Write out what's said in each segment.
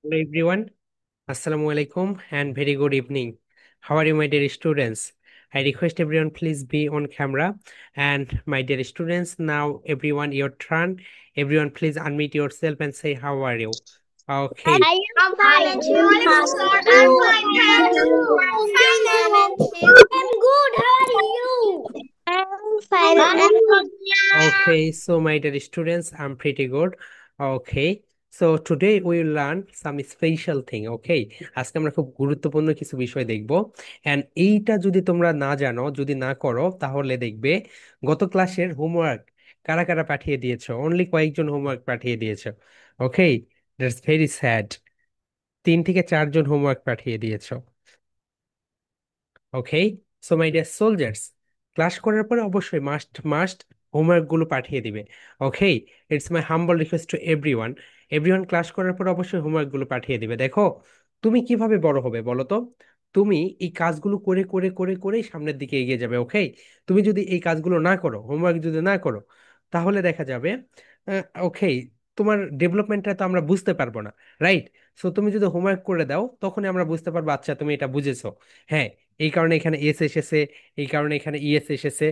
Hello everyone, Assalamu alaikum and very good evening. How are you, my dear students? I request everyone please be on camera. And my dear students, now everyone your turn. Everyone please unmute yourself and say how are you? Okay. I am I'm fine, fine. and How you? are Sir, I'm you? fine, thank you. Fine, ma'am. And you? I'm good. How are you? I'm fine. I'm good. Okay, so my dear students, I'm pretty good. Okay, so today we will learn some special thing. Okay, আজকে আমরা খুব গুরুত্বপূর্ণ কিছু বিষয় দেখব। And এইটা যদি তোমরা না জানো, যদি না করো, তাহলে দেখবে গত ক্লাসের হোমওয়ার্ক কারা কারা পাঠিয়ে দিয়েছো, অনলি কয়েকজন হোমওয়ার্ক পাঠিয়ে দিয়েছো। ওকে, দ্যাটস ভেরি স্যাড। 3 থেকে 4 জন হোমওয়ার্ক পাঠিয়ে দিয়েছো। Okay, so my dear soldiers, class করার পরে অবশ্যই মাস্ট মাস্ট হোমওয়ার্ক গুলো পাঠিয়ে দিবে। Okay, it's my humble request to everyone. Everyone class করার পর অবশ্যই হোমওয়ার্ক গুলো পাঠিয়ে দিবে। দেখো, তুমি কিভাবে বড় হবে বলো তো? তুমি এই কাজগুলো করে করে করে করেই সামনের দিকে এগিয়ে যাবে। ওকে, তুমি যদি এই কাজগুলো না করো, হোমওয়ার্ক যদি না করো, তাহলে দেখা যাবে ওকে, তোমার ডেভেলপমেন্টটা তো আমরা বুঝতে পারবো না, রাইট? সো তুমি যদি হোমওয়ার্ক করে দাও, তখনই আমরা বুঝতে পারবো আচ্ছা তুমি এটা বুঝেছো। হ্যাঁ, এই কারণে এখানে এস এসেছে, এই কারণে এখানে ইএস এসেছে।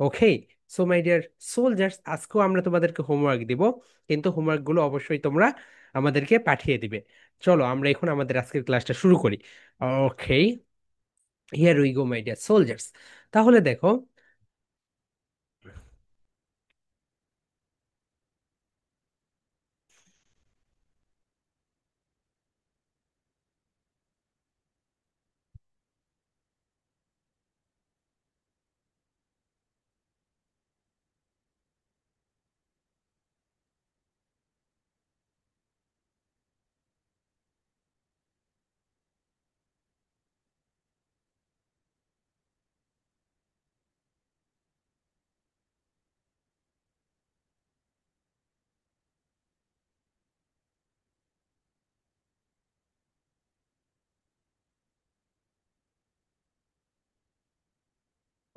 ওকে, সো মাই ডিয়ার সোলজার্স, আজকেও আমরা তোমাদেরকে হোমওয়ার্ক দিব, কিন্তু হোমওয়ার্ক গুলো অবশ্যই তোমরা আমাদেরকে পাঠিয়ে দিবে। চলো আমরা এখন আমাদের আজকের ক্লাসটা শুরু করি। Okay, here we go my dear soldiers. তাহলে দেখো,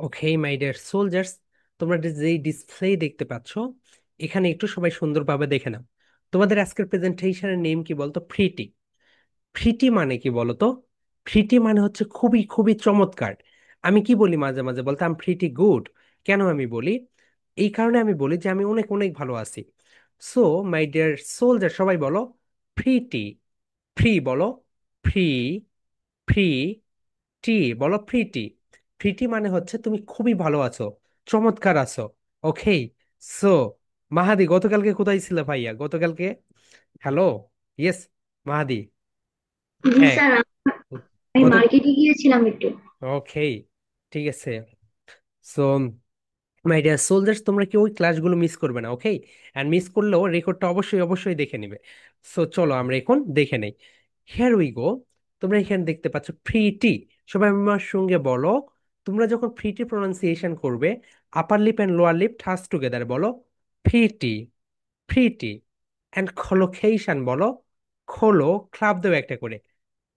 ওকে মাই ডিয়ার সোলজার্স, তোমরা যেই ডিসপ্লে দেখতে পাচ্ছ, এখানে একটু সবাই সুন্দরভাবে দেখে নাও। তোমাদের আজকের প্রেজেন্টেশনের নেম কি বলতো? প্রিটি। ফ্রিটি মানে কি বলতো? ফ্রিটি মানে হচ্ছে খুবই খুবই চমৎকার। আমি কি বলি মাঝে মাঝে বলতে, আম ফ্রিটি গুড। কেন আমি বলি? এই কারণে আমি বলি যে আমি অনেক অনেক ভালো আছি। সো মাই ডিয়ার সোলজার, সবাই বলো ফ্রিটি। ফ্রি বলো, ফ্রি। ফ্রি টি বলো, ফ্রিটি। ফ্রিটি মানে হচ্ছে তুমি খুবই ভালো আছো, চমৎকার আছো। ওকে, সো মাহাদি, গতকালকে কোথায় ছিল ভাইয়া গতকালকে? হ্যালো, ইয়েস মাহাদি। জি হ্যাঁ, স্যার, আমি গত, মার্কেটে গিয়েছিলাম একটু। ওকে, ঠিক আছে। সো মাই ডিয়ার সোলজার্স, তোমরা কি ওই ক্লাসগুলো মিস করবে না। ওকে, অ্যান্ড মিস করলেও রেকর্ডটা অবশ্যই অবশ্যই দেখে নিবে। সো চলো আমরা এখন দেখে নেই। হিয়ার উই গো। তোমরা এখানে দেখতে পাচ্ছ ফ্রিটি। সবাই আমার সঙ্গে বলো, তোমরা যখন ফ্রিটি প্রনাউন্সিয়েশন করবে, upper lip and lower lip touch together বলো, ফ্রিটি। ফ্রিটি। অ্যান্ড খোলোকেশন বলো, খোলো, ক্লাব দেও একটা করে,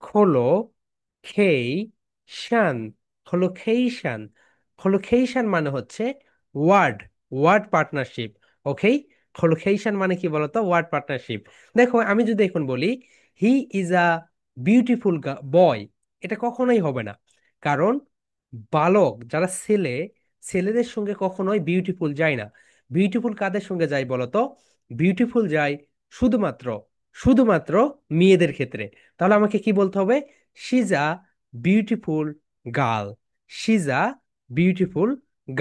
খোলো, খেই, শান, হলোকেশন। হলোকেশন মানে হচ্ছে word, word partnership. Okay, collocation মানে কি বলতো? Word partnership. দেখো, আমি যদি এখন বলি হি ইজ আ বিউটিফুল বয়, এটা কখনোই হবে না। কারণ বালক যারা ছেলে, ছেলেদের সঙ্গে কখনোই বিউটিফুল যায় না। বিউটিফুল কাদের সঙ্গে যায় বলতো? বিউটিফুল যায় শুধুমাত্র, শুধুমাত্র মেয়েদের ক্ষেত্রে। তাহলে আমাকে কি বলতে হবে? She's a beautiful girl. She's a beautiful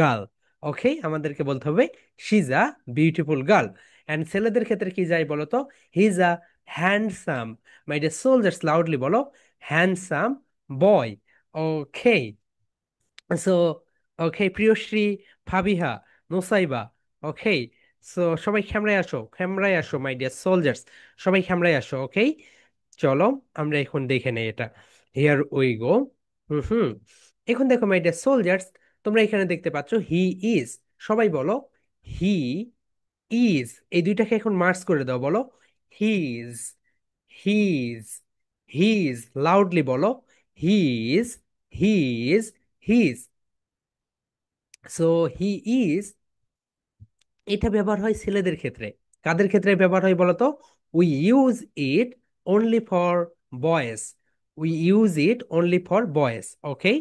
girl. Okay, আমাদেরকে বলতে হবে she's a beautiful girl. And ছেলেদের ক্ষেত্রে কি যায় বলো তো? He is a handsome. My dear soldiers, loudly বলো, handsome boy. Okay, so okay Priyashree, Fabiha, Nosaiba. Okay, so সবাই ক্যামেরায় আসো, ক্যামেরায় আসো মাই ডিয়ার সোলজার্স, সবাই ক্যামেরায় আসো। ওকে, চলো আমরা এখন দেখে নেই এটা। হিয়ার উই গো। হুম হুম, এখন দেখো মাই ডিয়ার সোলজার্স, তোমরা এখানে দেখতে পাচ্ছ হি ইজ। সবাই বলো হি ইজ। এই দুইটাকে এখন মার্চ করে দাও, বলো হিজ। হিজ। হিজ, লাউডলি বলো, his. His. His. So he is, এটা ব্যবহার হয় ছেলেদের ক্ষেত্রে। কাদের ক্ষেত্রে ব্যবহার হয় বলতো? We use it only for boys, we use it only for boys. Okay,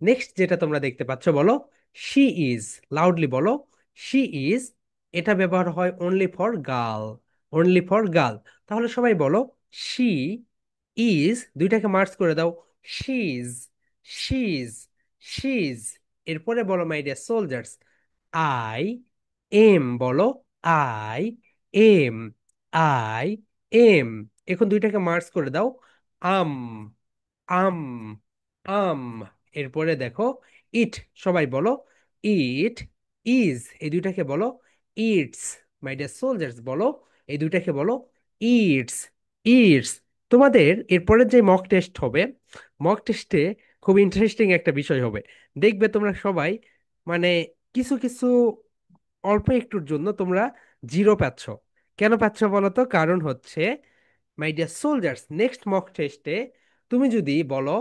next যেটা তোমরা দেখতে পাচ্ছ বলো, she is, লাউডলি বলো, she is, এটা ব্যবহার হয় only for girl, only for girl। তাহলে সবাই বলো she is, দুইটাকে মার্জ করে দাও, she's, she's, she's। এরপরে বলো my dear soldiers, I am, বলো আই এম, আই এম। এখন দুইটাকে মার্জ করে দাও, আম, আম, আম। এরপরে দেখো ইট, সবাই বলো ইট ইজ, এই দুইটাকে বলো ইটস। মাই ডিয়ার সোলজার্স বলো এই দুইটাকে বলো ইটস, ইটস। তোমাদের এরপরে যে মক টেস্ট হবে, মক টেস্টে খুব ইন্টারেস্টিং একটা বিষয় হবে। দেখবে তোমরা সবাই মানে কিছু কিছু অল্প একটুর জন্য তোমরা জিরো পাচ্ছ। কেন পাচ্ছ বলো তো? কারণ হচ্ছে my dear soldiers, next mock টেস্টে তুমি যদি বলো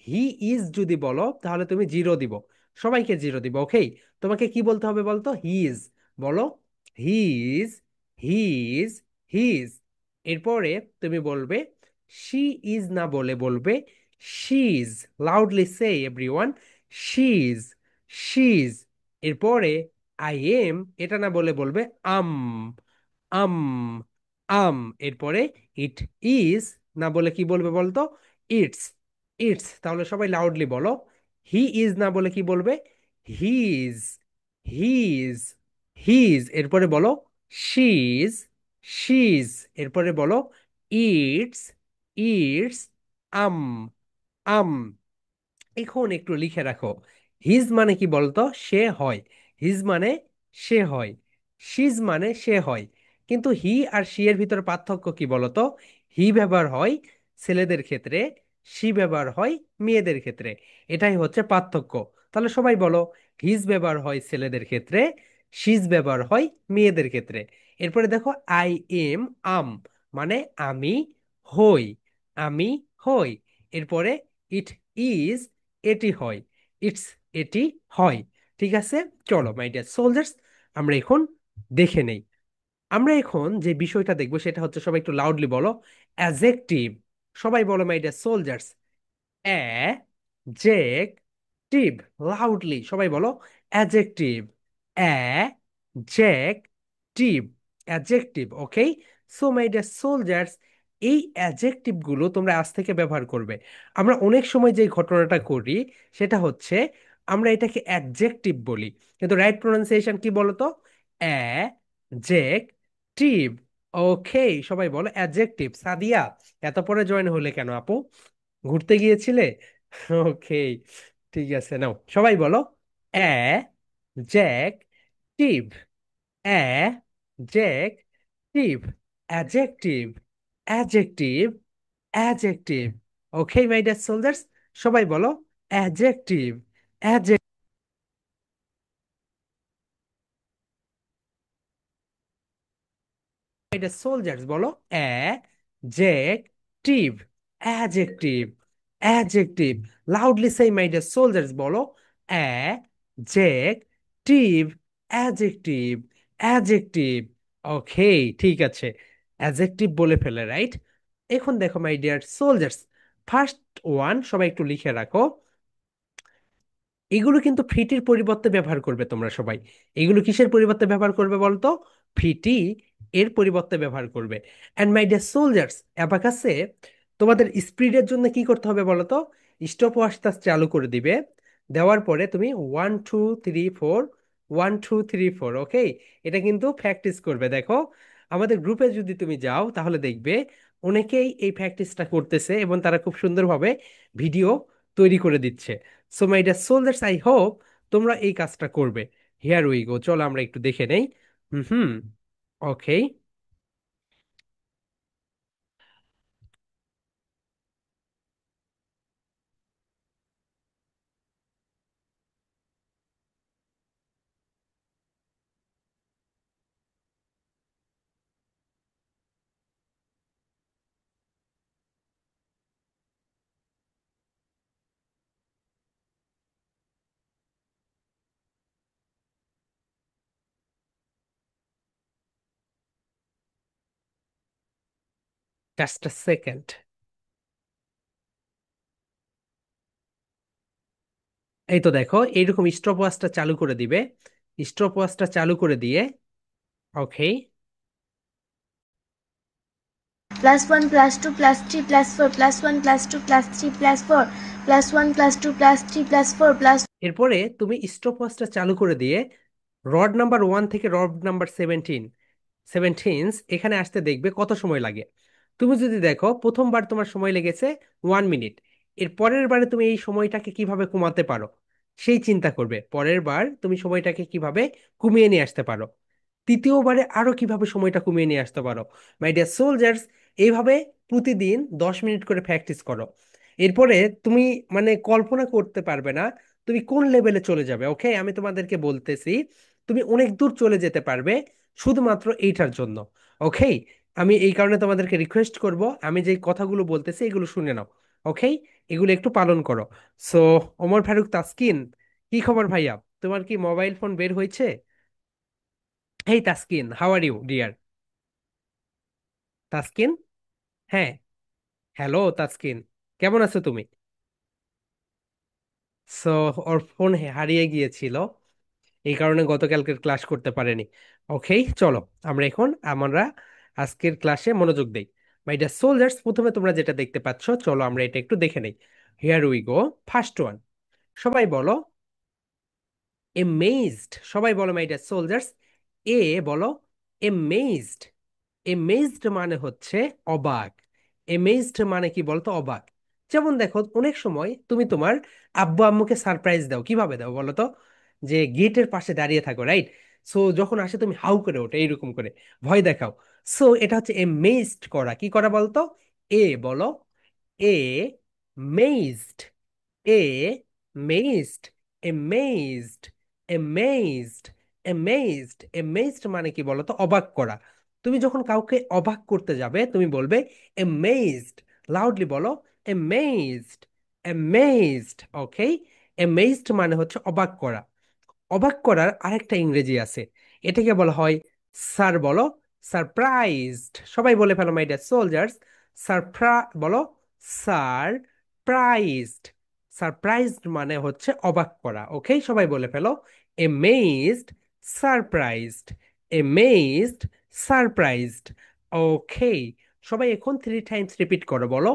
হি ইজ, যদি বলো তাহলে তুমি জিরো দিব, সবাইকে জিরো দিব। ওকে, তোমাকে কি বলতে হবে বলতো? হি ইজ, বলো he is, he is, he is. এরপরে তুমি বলবে শি ইজ, না বলে বলবে she is, loudly say everyone, she is, she is. এরপরে আই এম, এটা না বলে বলবে আম, আম, আম। এরপরে ইট ইজ, না বলে কি বলবে বলতো? It's, it's. তাহলে সবাই লাউডলি বলো, হি ইজ না বলে কি বলবে? হি is, he is, he is. এরপরে বলো শি ইজ, শি ইজ। এরপরে বলো ইটস, ইটস, আম, আম। এখন একটু লিখে রাখো, হিজ মানে কি বলতো? সে হয়, হিজ মানে সে হয়, শিজ মানে সে হয়। কিন্তু হি আর শি এর ভিতরে পার্থক্য কি বলতো? হি ব্যবহার হয় ছেলেদের ক্ষেত্রে, শি ব্যবহার হয় মেয়েদের ক্ষেত্রে, এটাই হচ্ছে পার্থক্য। তাহলে সবাই বলো হিজ ব্যবহার হয় ছেলেদের ক্ষেত্রে, শিজ ব্যবহার হয় মেয়েদের ক্ষেত্রে। এরপরে দেখো আই এম, আম মানে আমি হই, আমি হই। এরপরে ইট ইজ, এটি হয়, ইটস, এটি হয়। ঠিক আছে, চলো মাই ডিয়ার সোলজার্স, আমরা এখন দেখে নেই। আমরা এখন যে বিষয়টা দেখবো সেটা হচ্ছে, সবাই একটু লাউডলি বলো অ্যাজেকটিভ। সবাই বলো my dear soldiers, adjective, loudly সবাই বলো adjective, adjective, adjective. Okay, so my dear soldiers, এই অ্যাজেকটিভ গুলো তোমরা আজ থেকে ব্যবহার করবে। আমরা অনেক সময় যে ঘটনাটা করি সেটা হচ্ছে আমরা এটাকে অ্যাডজেক্টিভ বলি, কিন্তু রাইট প্রোনাউন্সিয়েশন কি বলতো? অ্যাজেকটিভ। ওকে, সবাই বলো অ্যাডজেক্টিভ। সাদিয়া, এত পরে জয়েন হলে কেন আপু? ঘুরতে গিয়েছিলে? ওকে, ঠিক আছে, নাও সবাই বলো adjective, adjective, adjective, adjective, adjective. Okay my dear soldiers, সবাই বলো অ্যাডজেক্টিভ, অ্যাডজেক্টিভ। এটা সোলজার্স বলো অ্যাডজেক্টিভ, অ্যাডজেক্টিভ, অ্যাডজেক্টিভ। লাউডলি সেই মাই ডিয়ার সোলজার্স বলো অ্যাডজেক্টিভ, অ্যাডজেক্টিভ, অ্যাডজেক্টিভ। ওকে, ঠিক আছে, অ্যাডজেক্টিভ বলে ফেলে, রাইট? এখন দেখো my dear soldiers, first one সবাই একটু লিখে রাখো। এগুলো কিন্তু ফিটির পরিবর্তে ব্যবহার করবে তোমরা সবাই। এগুলো কিসের পরিবর্তে ব্যবহার করবে বলতো? ফিটি এর পরিবর্তে ব্যবহার করবে। অ্যান্ড মাই ডিয়ার সোলজার্স, অ্যাবাকাসে তোমাদের স্পিডের জন্য কি করতে হবে বলতো? স্টপ ওয়াচ চালু করে দিবে, দেওয়ার পরে তুমি 1 2 3 4, 1 2 3 4। ওকে, এটা কিন্তু প্র্যাকটিস করবে। দেখো আমাদের গ্রুপে যদি তুমি যাও তাহলে দেখবে অনেকেই এই প্র্যাকটিসটা করতেছে এবং তারা খুব সুন্দরভাবে ভিডিও তৈরি করে দিচ্ছে। So my dear soldiers, I hope তোমরা এই কাজটা করবে। হিয়ার উই গো, চলো আমরা একটু দেখে নেই। Hmm hmm, okay. Just a second. এই তো দেখো এইরকম স্টপ ওয়াচটা চালু করে দিবে। স্টপ ওয়াচটা চালু করে দিয়ে, ওকে, +1 +2 +3 +4 +1 +2 +3 +4 +1 +2 +3 +4 এরপরে তুমি স্টপ ওয়াচটা চালু করে দিয়ে রড নাম্বার 1 থেকে রড নাম্বার 17 এখানে আসতে দেখবে কত সময় লাগে। তুমি যদি দেখো প্রথমবার তোমার সময় লেগেছে 1 মিনিট, এর পরের বারে তুমি এই সময়টাকে কিভাবে কমাতে পারো সেই চিন্তা করবে। পরের বার তুমি সময়টাকে কিভাবে কমিয়ে নিয়ে আসতে পারো, তৃতীয়বারে আরো কিভাবে সময়টা কমিয়ে নিয়ে আসতে পারো। মাই ডিয়ার সোলজার্স, এইভাবে প্রতিদিন 10 মিনিট করে প্র্যাকটিস করো। এরপরে তুমি মানে কল্পনা করতে পারবে না তুমি কোন লেভেলে চলে যাবে। ওকে, আমি তোমাদেরকে বলতেছি তুমি অনেক দূর চলে যেতে পারবে শুধুমাত্র এইটার জন্য। ওকে, আমি এই কারণে তোমাদেরকে রিকোয়েস্ট করব, আমি যে কথাগুলো বলতেছি এগুলো শুনে নাও। ওকে, এগুলো একটু পালন করো। সো, ওমর ফারুক, তাসকিন, কি খবর ভাইয়া? তোমার কি মোবাইল ফোন বের হয়েছে? Hey Taskin, how are you dear? Taskin, হ্যাঁ, হ্যালো তাসকিন, কেমন আছো তুমি? সো, ওর ফোন হারিয়ে গিয়েছিল, এই কারণে গতকালকের ক্লাস করতে পারেনি। ওকে, চলো আমরা আজকের ক্লাসে মনোযোগ দেই। মাই ডিয়ার সোলজার্স, প্রথমে তোমরা যেটা দেখতে পাচ্ছ, চলো আমরা এটা একটু দেখে নেই। Here we go. First one, সবাই বলো এমেজড। সবাই বলো মাই ডিয়ার সোলজার্স, এ বলো এমেজড। এমেজড মানে হচ্ছে অবাক। এমেজড মানে কি বলতো? অবাক। যেমন দেখো অনেক সময় তুমি তোমার আব্বু আম্মুকে সারপ্রাইজ দাও, কিভাবে দাও বলো তো? যে গেটের পাশে দাঁড়িয়ে থাকো, রাইট? সো যখন আসে তুমি হাউ করে ওঠে এইরকম করে ভয় দেখাও। সো এটা হচ্ছে এমেজড করা। কি করা বলতো? এ বলো এ মেজড। এ মেজড। এমেজড। এমেজড। এমেজড। এমেজড মানে কি বলতো? অবাক করা। তুমি যখন কাউকে অবাক করতে যাবে তুমি বলবে এমেজড। লাউডলি বলো এমেজড। এমেজড। ওকে, এমেজড মানে হচ্ছে অবাক করা। অবাক করার আরেকটা ইংরেজি আছে, এটাকে বলা হয় স্যার বলো সারপ্রাইজড। সবাই বলে ফেলো মাই ডিয়ার সোলজার্স, বলো সারপ্রাইজড। সারপ্রাইজড মানে হচ্ছে অবাক করা। ওকে, সবাই বলে ফেলো এমেজড, সারপ্রাইজড, এমেজড, সারপ্রাইজড। ওকে, সবাই এখন 3 টাইমস রিপিট করো, বলো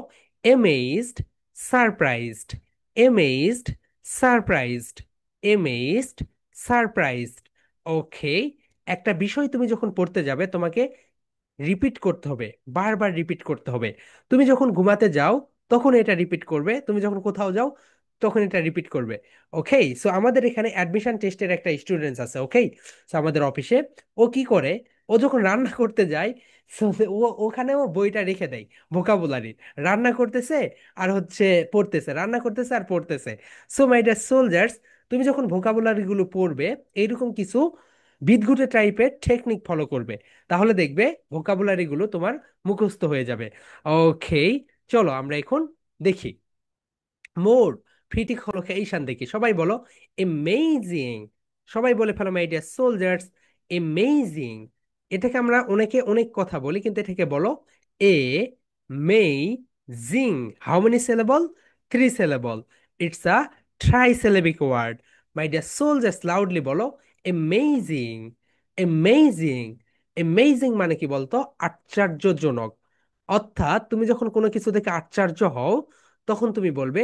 এমেজড, সারপ্রাইজড, এমেজড, সারপ্রাইজড, এমেজড, সারপ্রাইজড। ওকে, একটা বিষয় তুমি যখন পড়তে যাবে তোমাকে রিপিট করতে হবে, বারবার রিপিট করতে হবে। তুমি যখন ঘুমাতে যাও তখন এটা রিপিট করবে, তুমি যখন কোথাও যাও তখন এটা রিপিট করবে। ওকে, সো আমাদের এখানে অ্যাডমিশন টেস্টের একটা স্টুডেন্টস আছে। ওকে, সো আমাদের অফিসে ও কি করে, ও যখন রান্না করতে যায়, so ও ওখানেও বইটা রেখে দেয় ভোকাবুলারি। রান্না করতেছে আর হচ্ছে পড়তেছে, রান্না করতেছে আর পড়তেছে। সো মাই ডিয়ার সোলজার্স, তুমি যখন ভোকাবুলারি গুলো পড়বে এইরকম কিছু বিদঘুটে টাইপের টেকনিক ফলো করবে, তাহলে দেখবে ভোকাবুলারি গুলো তোমার মুখস্থ হয়ে যাবে। ওকে, চলো আমরা এখন দেখি। মোর ফিটি কলোকেশন দেখি। সবাই বলো এমেজিং। সবাই বলে ফেলো মাই ডিয়ার সোলজার্স এমেজিং। এটাকে আমরা অনেকে অনেক কথা বলি, কিন্তু এটাকে বলো amazing. How many syllable? 3 syllable. It's a trisyllabic word. My dear soldiers, loudly বলো এমেজিং। এমেজিং। এমেজিং মানে কি বলতো? আশ্চর্যজনক। অর্থাৎ তুমি যখন কোনো কিছু দেখে আশ্চর্য হও তখন তুমি বলবে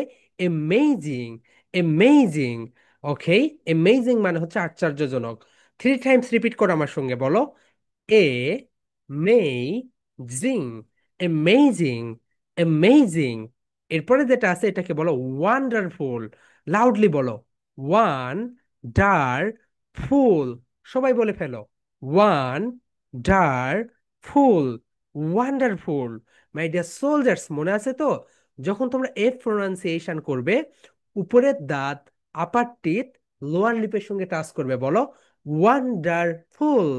এমেজিং, এমেজিং। ওকে, এমেজিং মানে হচ্ছে আশ্চর্যজনক। 3 টাইমস রিপিট করো আমার সঙ্গে, বলো এ মেই জিং, এমেজিং, এমেজিং। এরপরে যেটা আছে এটাকে বলো ওয়ান্ডারফুল। লাউডলি বলো ওয়ান ডার ফুল। সবাই বলে ফেলো wonderful, wonderful. My dear soldiers, মনে আছে তো যখন তোমরা এফ প্রোনাউন্সিয়েশন করবে উপরের দাঁত আপার টিথ লোয়ার লিপের সঙ্গে টাচ করবে, বলো ওয়ান্ডারফুল,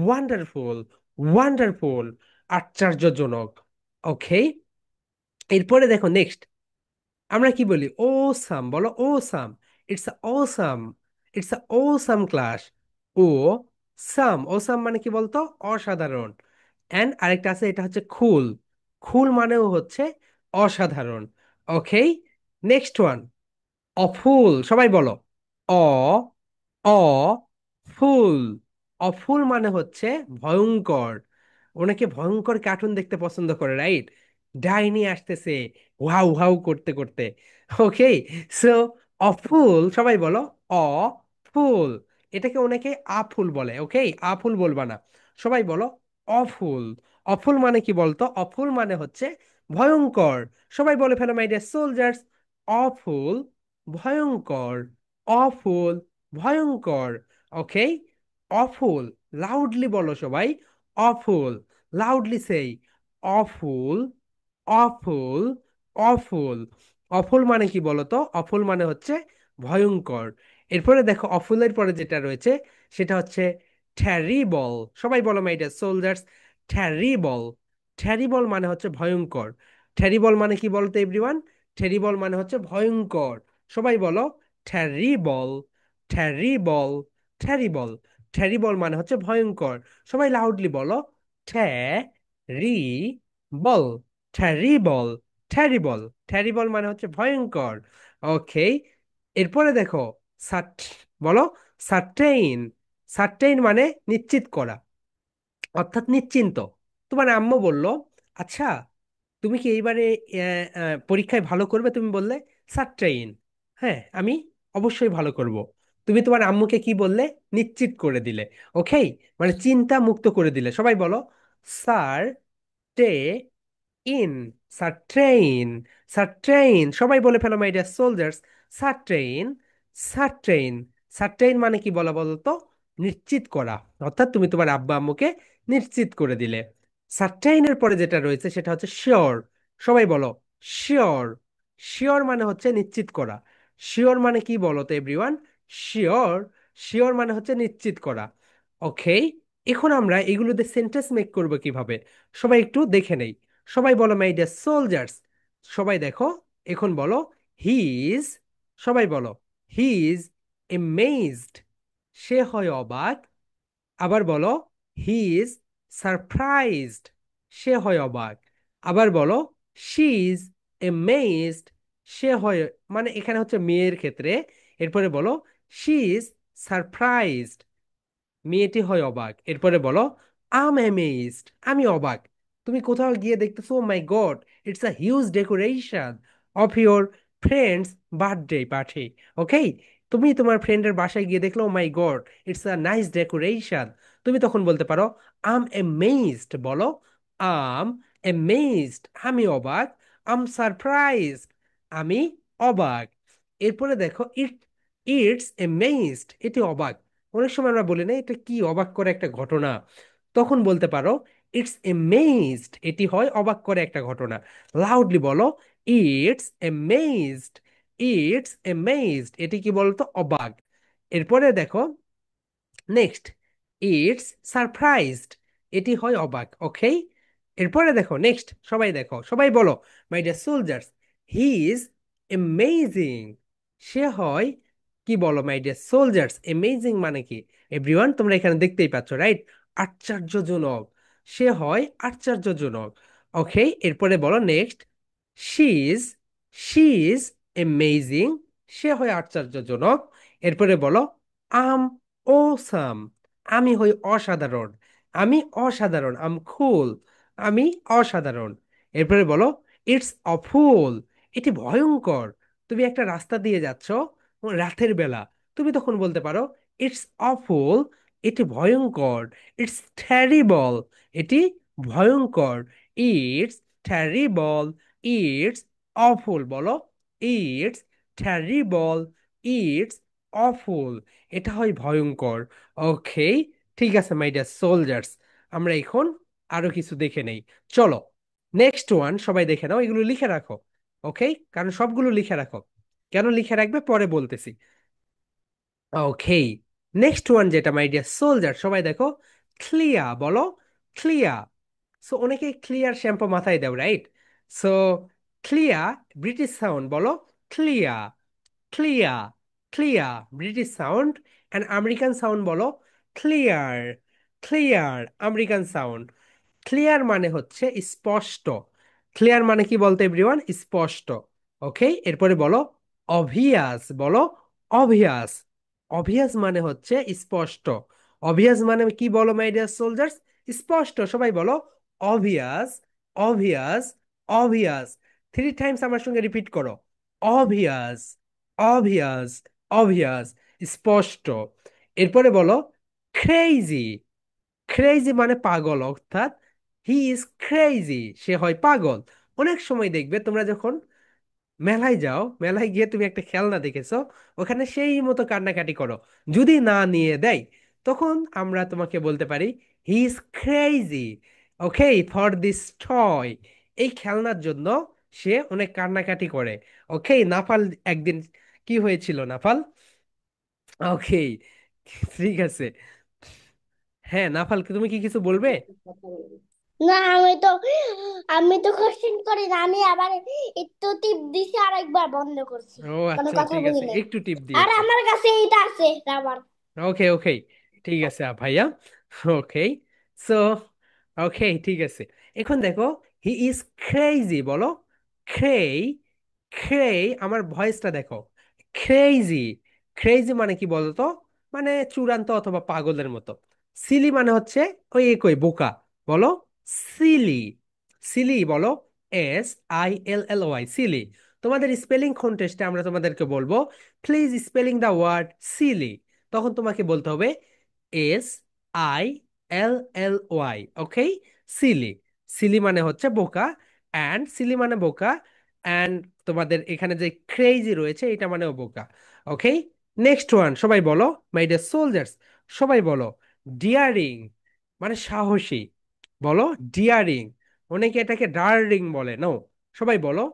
ওয়ান্ডারফুল, ওয়ান্ডারফুল, আশ্চর্যজনক। ওকে, এরপরে দেখো নেক্সট আমরা কি বলি? ওসাম, বলো awesome. It's awesome, it's awesome class. Awesome, awesome মানে কি বলতো? অসাধারণ। অ্যান্ড আরেকটা আছে, এটা হচ্ছে কুল। কুল মানেও হচ্ছে অসাধারণ। ওকে, নেক্সট ওয়ান, অফুল। সবাই বলো, অ অ ফুল। অফুল মানে হচ্ছে ভয়ঙ্কর। ওনাকে ভয়ঙ্কর কার্টুন দেখতে পছন্দ করে, রাইট? ডাইনি আসতেছে ওয়াও ওয়াও করতে করতে। ওকে, সো অফুল, সবাই বলো অ ফুল। এটাকে অনেকে আফুল বলে, ওকে, আফুল বলবা না, সবাই বলো অফুল। অফুল মানে কি বলতো? অফুল মানে হচ্ছে ভয়ঙ্কর। সবাই বলে ফেলো মাই ডিয়ার সোলজার্স, অফুল, ভয়ঙ্কর, অফুল, ভয়ঙ্কর। ওকে, অফুল, লাউডলি বলো সবাই, অফুল, লাউডলি সেই অফুল, অফুল, অফুল। অফুল মানে কি বলতো? অফুল মানে হচ্ছে ভয়ঙ্কর। এরপরে দেখো অফুলের পরে যেটা রয়েছে সেটা হচ্ছে ট্যারিবল। সবাই বলো মাই ডিয়ার সোলজার্স, ট্যারিবল। ট্যারিবল মানে হচ্ছে ভয়ঙ্কর। ট্যারিবল মানে কি বলতো এভরিওয়ান? ট্যারিবল মানে হচ্ছে ভয়ঙ্কর। সবাই বলো ট্যারিবল, ট্যারিবল, ট্যারিবল। ট্যারিবল মানে হচ্ছে ভয়ঙ্কর। সবাই লাউডলি বলো ট্যারিবল, ট্যারিবল, ট্যারিবল। ট্যারিবল মানে হচ্ছে ভয়ঙ্কর। ওকে, এরপরে দেখো সাট, বলো সার্টেইন। সার্টেইন মানে নিশ্চিত করা, অর্থাৎ নিশ্চিন্ত। তোমার আম্মু বলল, আচ্ছা তুমি কি এইবারে পরীক্ষায় ভালো করবে? তুমি বললে সার্টেইন, হ্যাঁ আমি অবশ্যই ভালো করব। তুমি তোমার আম্মুকে কি বললে? নিশ্চিত করে দিলে। ওকে, মানে চিন্তা মুক্ত করে দিলে। সবাই বলো স্যার টে ইন, সার্টেইন, সার্টেইন। সবাই বলে ফেলো my dear soldiers, certain, certain. Certain মানে কি বলা বলো তো? নিশ্চিত করা, অর্থাৎ তুমি তোমার আব্বা আম্মুকে নিশ্চিত করে দিলে। সার্টেইনের পরে যেটা রয়েছে সেটা হচ্ছে শিওর। সবাই বলো শিওর। শিওর মানে হচ্ছে নিশ্চিত করা। শিওর মানে কি বলো তো এভরিওয়ান? শিওর, শিওর মানে হচ্ছে নিশ্চিত করা। ওকে, এখন আমরা এগুলোতে সেন্টেন্স মেক করব কিভাবে, সবাই একটু দেখে নেই। সবাই বলো মাই ডিয়ার সোলজার্স, সবাই দেখো, এখন বলো হি ইজ। সবাই বলো হি ইজ এমেজড, সে হয় অবাক। আবার বলো হি ইজ সারপ্রাইজড, সে হয় অবাক। আবার বলো শি ইজ এমেজড, সে হয়, মানে এখানে হচ্ছে মেয়ের ক্ষেত্রে। এরপরে বলো শি ইজ সারপ্রাইজড, মেয়েটি হয় অবাক। এরপরে বলো আম অ্যামেজড, আমি অবাক। তুমি কোথাও গিয়ে দেখতেছো my God, it's a huge decoration of your friends birthday party. Okay, তুমি তোমার ফ্রেন্ডের বাসায় গিয়ে দেখলো my God it's a nice decoration, তুমি তখন বলতে পারো আম অ্যামেজড। বলো আম অ্যামেজড, আমি অবাক। আম সারপ্রাইজড, আমি অবাক। এরপরে দেখো ইটস অ্যামেজড, এটি অবাক। অনেক সময় আমরা বলি না এটা কি অবাক করে একটা ঘটনা, তখন বলতে পারো ইটস এমেজড, এটি হয় অবাক করে একটা ঘটনা। লাউডলি বলো ইটস এমেজড, ইটস এমেজড, এটি কি বলতো? অবাক। এরপরে দেখো নেক্সট, ইটস সারপ্রাইজড, এটি হয় অবাক। ওকে, এরপরে দেখো নেক্সট, সবাই দেখো, সবাই বলো my dear soldiers, he is amazing, সে হয় কি? বলো মাই ডিয়ার সোলজার্স, এমেজিং মানে কি? এভরিওয়ান তোমরা এখানে দেখতেই পাচ্ছ, রাইট? আশ্চর্যজনক, সে হয় আশ্চর্যজনক। ওকে, এরপরে বলো next, she is, she is amazing, সে হয় আশ্চর্যজনক। এরপরে বলো আম অসাম, আমি হই অসাধারণ, আমি অসাধারণ। আম খুল, আমি অসাধারণ। এরপরে বলো ইটস অফুল, এটি ভয়ঙ্কর। তুমি একটা রাস্তা দিয়ে যাচ্ছ রাতের বেলা, তুমি তখন বলতে পারো ইটস অফুল, এটি ভয়ঙ্কর। ইটস ট্যারিবল, এটি ভয়ঙ্কর। It's terrible, it's awful. বলো ইটস ট্যারিবল, ইটস অফুল, এটা হয় ভয়ঙ্কর। ওকে, ঠিক আছে মাই ডিয়ার সোলজার্স, আমরা এখন আরো কিছু দেখে নেই। চলো নেক্সট ওয়ান, সবাই দেখে নাও, এগুলো লিখে রাখো। ওকে, কারণ সবগুলো লিখে রাখো। কেন লিখে রাখবে পরে বলতেছি। ওকে, নেক্সট ওয়ান যেটা মাই ডিয়ার সোলজার, সবাই দেখো ক্লিয়ার। বলো ক্লিয়ার। সো অনেকে ক্লিয়ার শ্যাম্পু মাথায় দাও, right? So clear British sound, বলো clear, clear, clear British sound. And American sound বলো clear, clear American sound. Clear মানে হচ্ছে স্পষ্ট, ক্লিয়ার মানে কি বলতো এভরিওয়ান? স্পষ্ট। ওকে, এরপরে বলো অবভিয়াস। বলো অবভিয়াস। অবভিয়াস মানে হচ্ছে স্পষ্ট। অবভিয়াস মানে কি বলো মাই ডিয়ার সোলজার্স? স্পষ্ট। সবাই বলো অবভিয়াস, অবভিয়াস, অবভিয়াস। 3 টাইমস আমার সঙ্গে রিপিট করো। Obvious, obvious, obvious. স্পষ্ট। এরপরে বলো ক্রেজি। ক্রেজি মানে পাগল, অর্থাৎ হি ইজ ক্রেজি, সে হয় পাগল। অনেক সময় দেখবে তোমরা যখন মেলায় যাও, মেলায় গিয়ে তুমি একটা খেলনা দেখেছো, ওখানে সেই মতো কান্নাকাটি করো, যদি না নিয়ে দেয় তখন আমরা তোমাকে বলতে পারি he is crazy, okay, for this toy. এই খেলনার জন্য সে অনেক কান্নাকাটি করে। ওকে নাফাল, একদিন কি হয়েছিল নাফাল? ওকে, ঠিক আছে। হ্যাঁ নাফাল, তুমি কি কিছু বলবে? না, আমি তো কোশ্চেন করি না, আমি আবার একটু টিপ দিছি আর একবার বন্ধ করছি, ও কোনো আচ্ছা, কথা ঠিক বলি আছে, নাই। একটু টিপ আর দিয়েছো। আমার কাছে এইটা আছে রাবার। ওকে ওকে, ঠিক আছে ভাইয়া। ওকে, সো ওকে, ঠিক আছে। এখন দেখো হি ইজ ক্রেজি। বলো ক্রেই, ক্রেই। আমার ভয়েসটা দেখো, ক্রেজি। ক্রেজি মানে কি বলতো? মানে চূড়ান্ত অথবা পাগলের মতো। সিলি মানে হচ্ছে ওই একই বোকা। বলো সিলি। সিলি বলো SILLY, সিলি। তোমাদের স্পেলিং কন্টেস্টে আমরা তোমাদেরকে বলবো please spelling the word silly. তখন তোমাকে বলতে হবে SILLY, ওকে, সিলি। সিলি মানে হচ্ছে বোকা, অ্যান্ড সিলি মানে বোকা, অ্যান্ড তোমাদের এখানে যে ক্রেজি রয়েছে এটা মানেও বোকা। ওকে, নেক্সট ওয়ান সবাই বলো মাই ডিয়ার সোলজার্স। সবাই বলো ডিয়ারিং, মানে সাহসী। বলো ডিয়ারিং। অনেকে এটাকে ডার্লিং বলে, নো। সবাই বলো